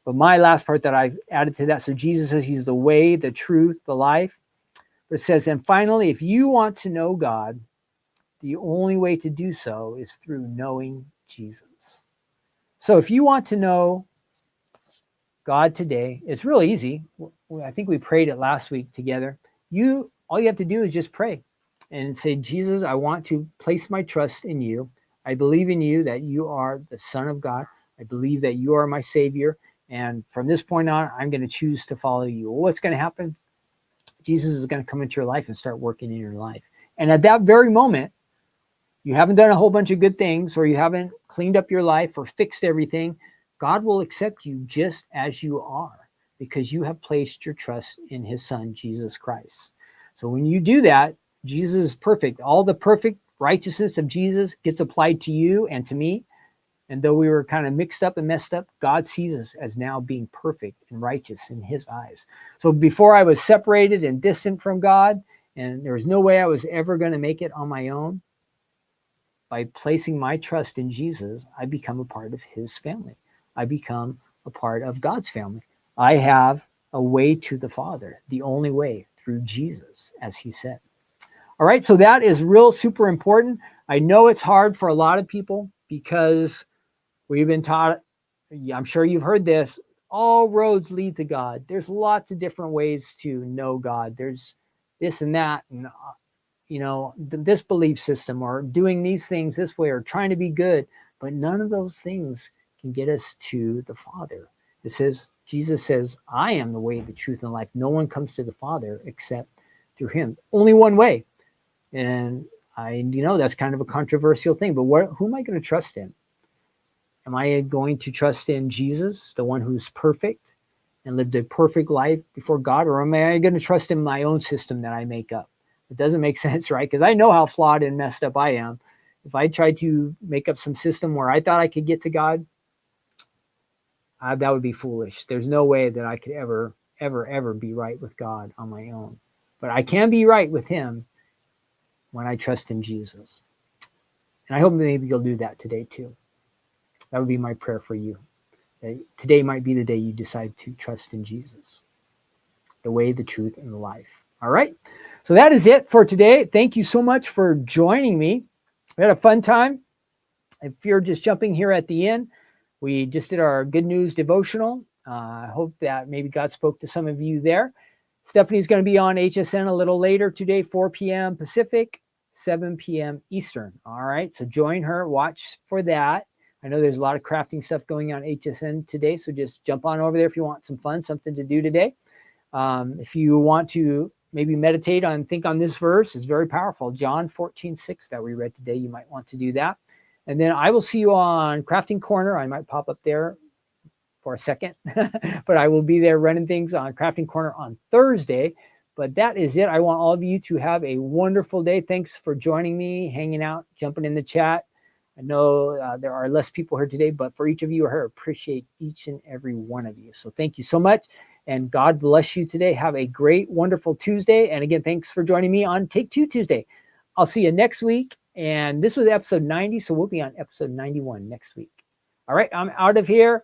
But my last part that I've added to that, so Jesus says he's the way, the truth, the life. But it says, and finally, if you want to know God, the only way to do so is through knowing Jesus. So if you want to know God today, it's real easy. I think we prayed it last week together. All you have to do is just pray and say, Jesus, I want to place my trust in you. I believe in you that you are the Son of God. I believe that you are my Savior. And from this point on, I'm going to choose to follow you. Well, what's going to happen? Jesus is going to come into your life and start working in your life. And at that very moment, you haven't done a whole bunch of good things, or you haven't cleaned up your life or fixed everything. God will accept you just as you are because you have placed your trust in his Son, Jesus Christ. So when you do that, Jesus is perfect. All the perfect righteousness of Jesus gets applied to you and to me. And though we were kind of mixed up and messed up, God sees us as now being perfect and righteous in his eyes. So before I was separated and distant from God, and there was no way I was ever going to make it on my own, by placing my trust in Jesus, I become a part of his family. I become a part of God's family. I have a way to the Father, the only way, through Jesus, as he said. All right, so that is real super important. I know it's hard for a lot of people because We've been taught, I'm sure you've heard this, all roads lead to God. There's lots of different ways to know God. There's this and that, and this belief system, or doing these things this way, or trying to be good, but none of those things can get us to the Father. Jesus says, I am the way, the truth, and life. No one comes to the Father except through him. Only one way. And that's kind of a controversial thing, but who am I going to trust in? Am I going to trust in Jesus, the one who's perfect and lived a perfect life before God, or am I going to trust in my own system that I make up? It doesn't make sense, right? Because I know how flawed and messed up I am. If I tried to make up some system where I thought I could get to God, that would be foolish. There's no way that I could ever be right with God on my own. But I can be right with him when I trust in Jesus. And I hope maybe you'll do that today too. That would be my prayer for you. Today might be the day you decide to trust in Jesus, the way, the truth, and the life. All right. So that is it for today. Thank you so much for joining me. We had a fun time. If you're just jumping here at the end, we just did our good news devotional. I hope that maybe God spoke to some of you there. Stephanie's going to be on HSN a little later today, 4 p.m. Pacific, 7 p.m. Eastern. All right. So join her. Watch for that. I know there's a lot of crafting stuff going on HSN today. So just jump on over there if you want some fun, something to do today. If you want to maybe meditate on, think on this verse, it's very powerful. John 14:6 that we read today. You might want to do that. And then I will see you on Crafting Corner. I might pop up there for a second, but I will be there running things on Crafting Corner on Thursday. But that is it. I want all of you to have a wonderful day. Thanks for joining me, hanging out, jumping in the chat. I know there are less people here today, but for each of you here, appreciate each and every one of you. So thank you so much, and God bless you today. Have a great, wonderful Tuesday. And again, thanks for joining me on Take Two Tuesday. I'll see you next week. And this was episode 90, so we'll be on episode 91 next week. All right, I'm out of here.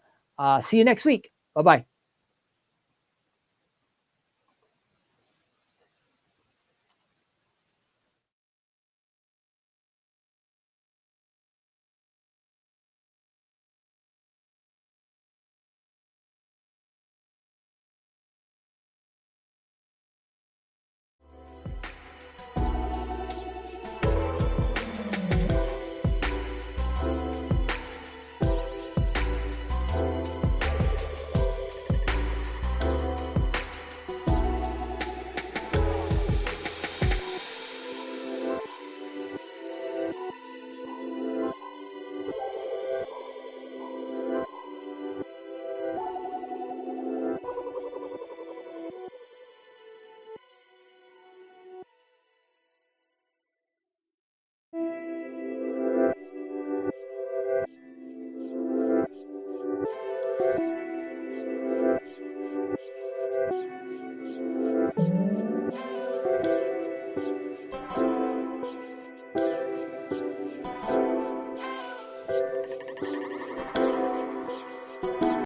See you next week. Bye-bye.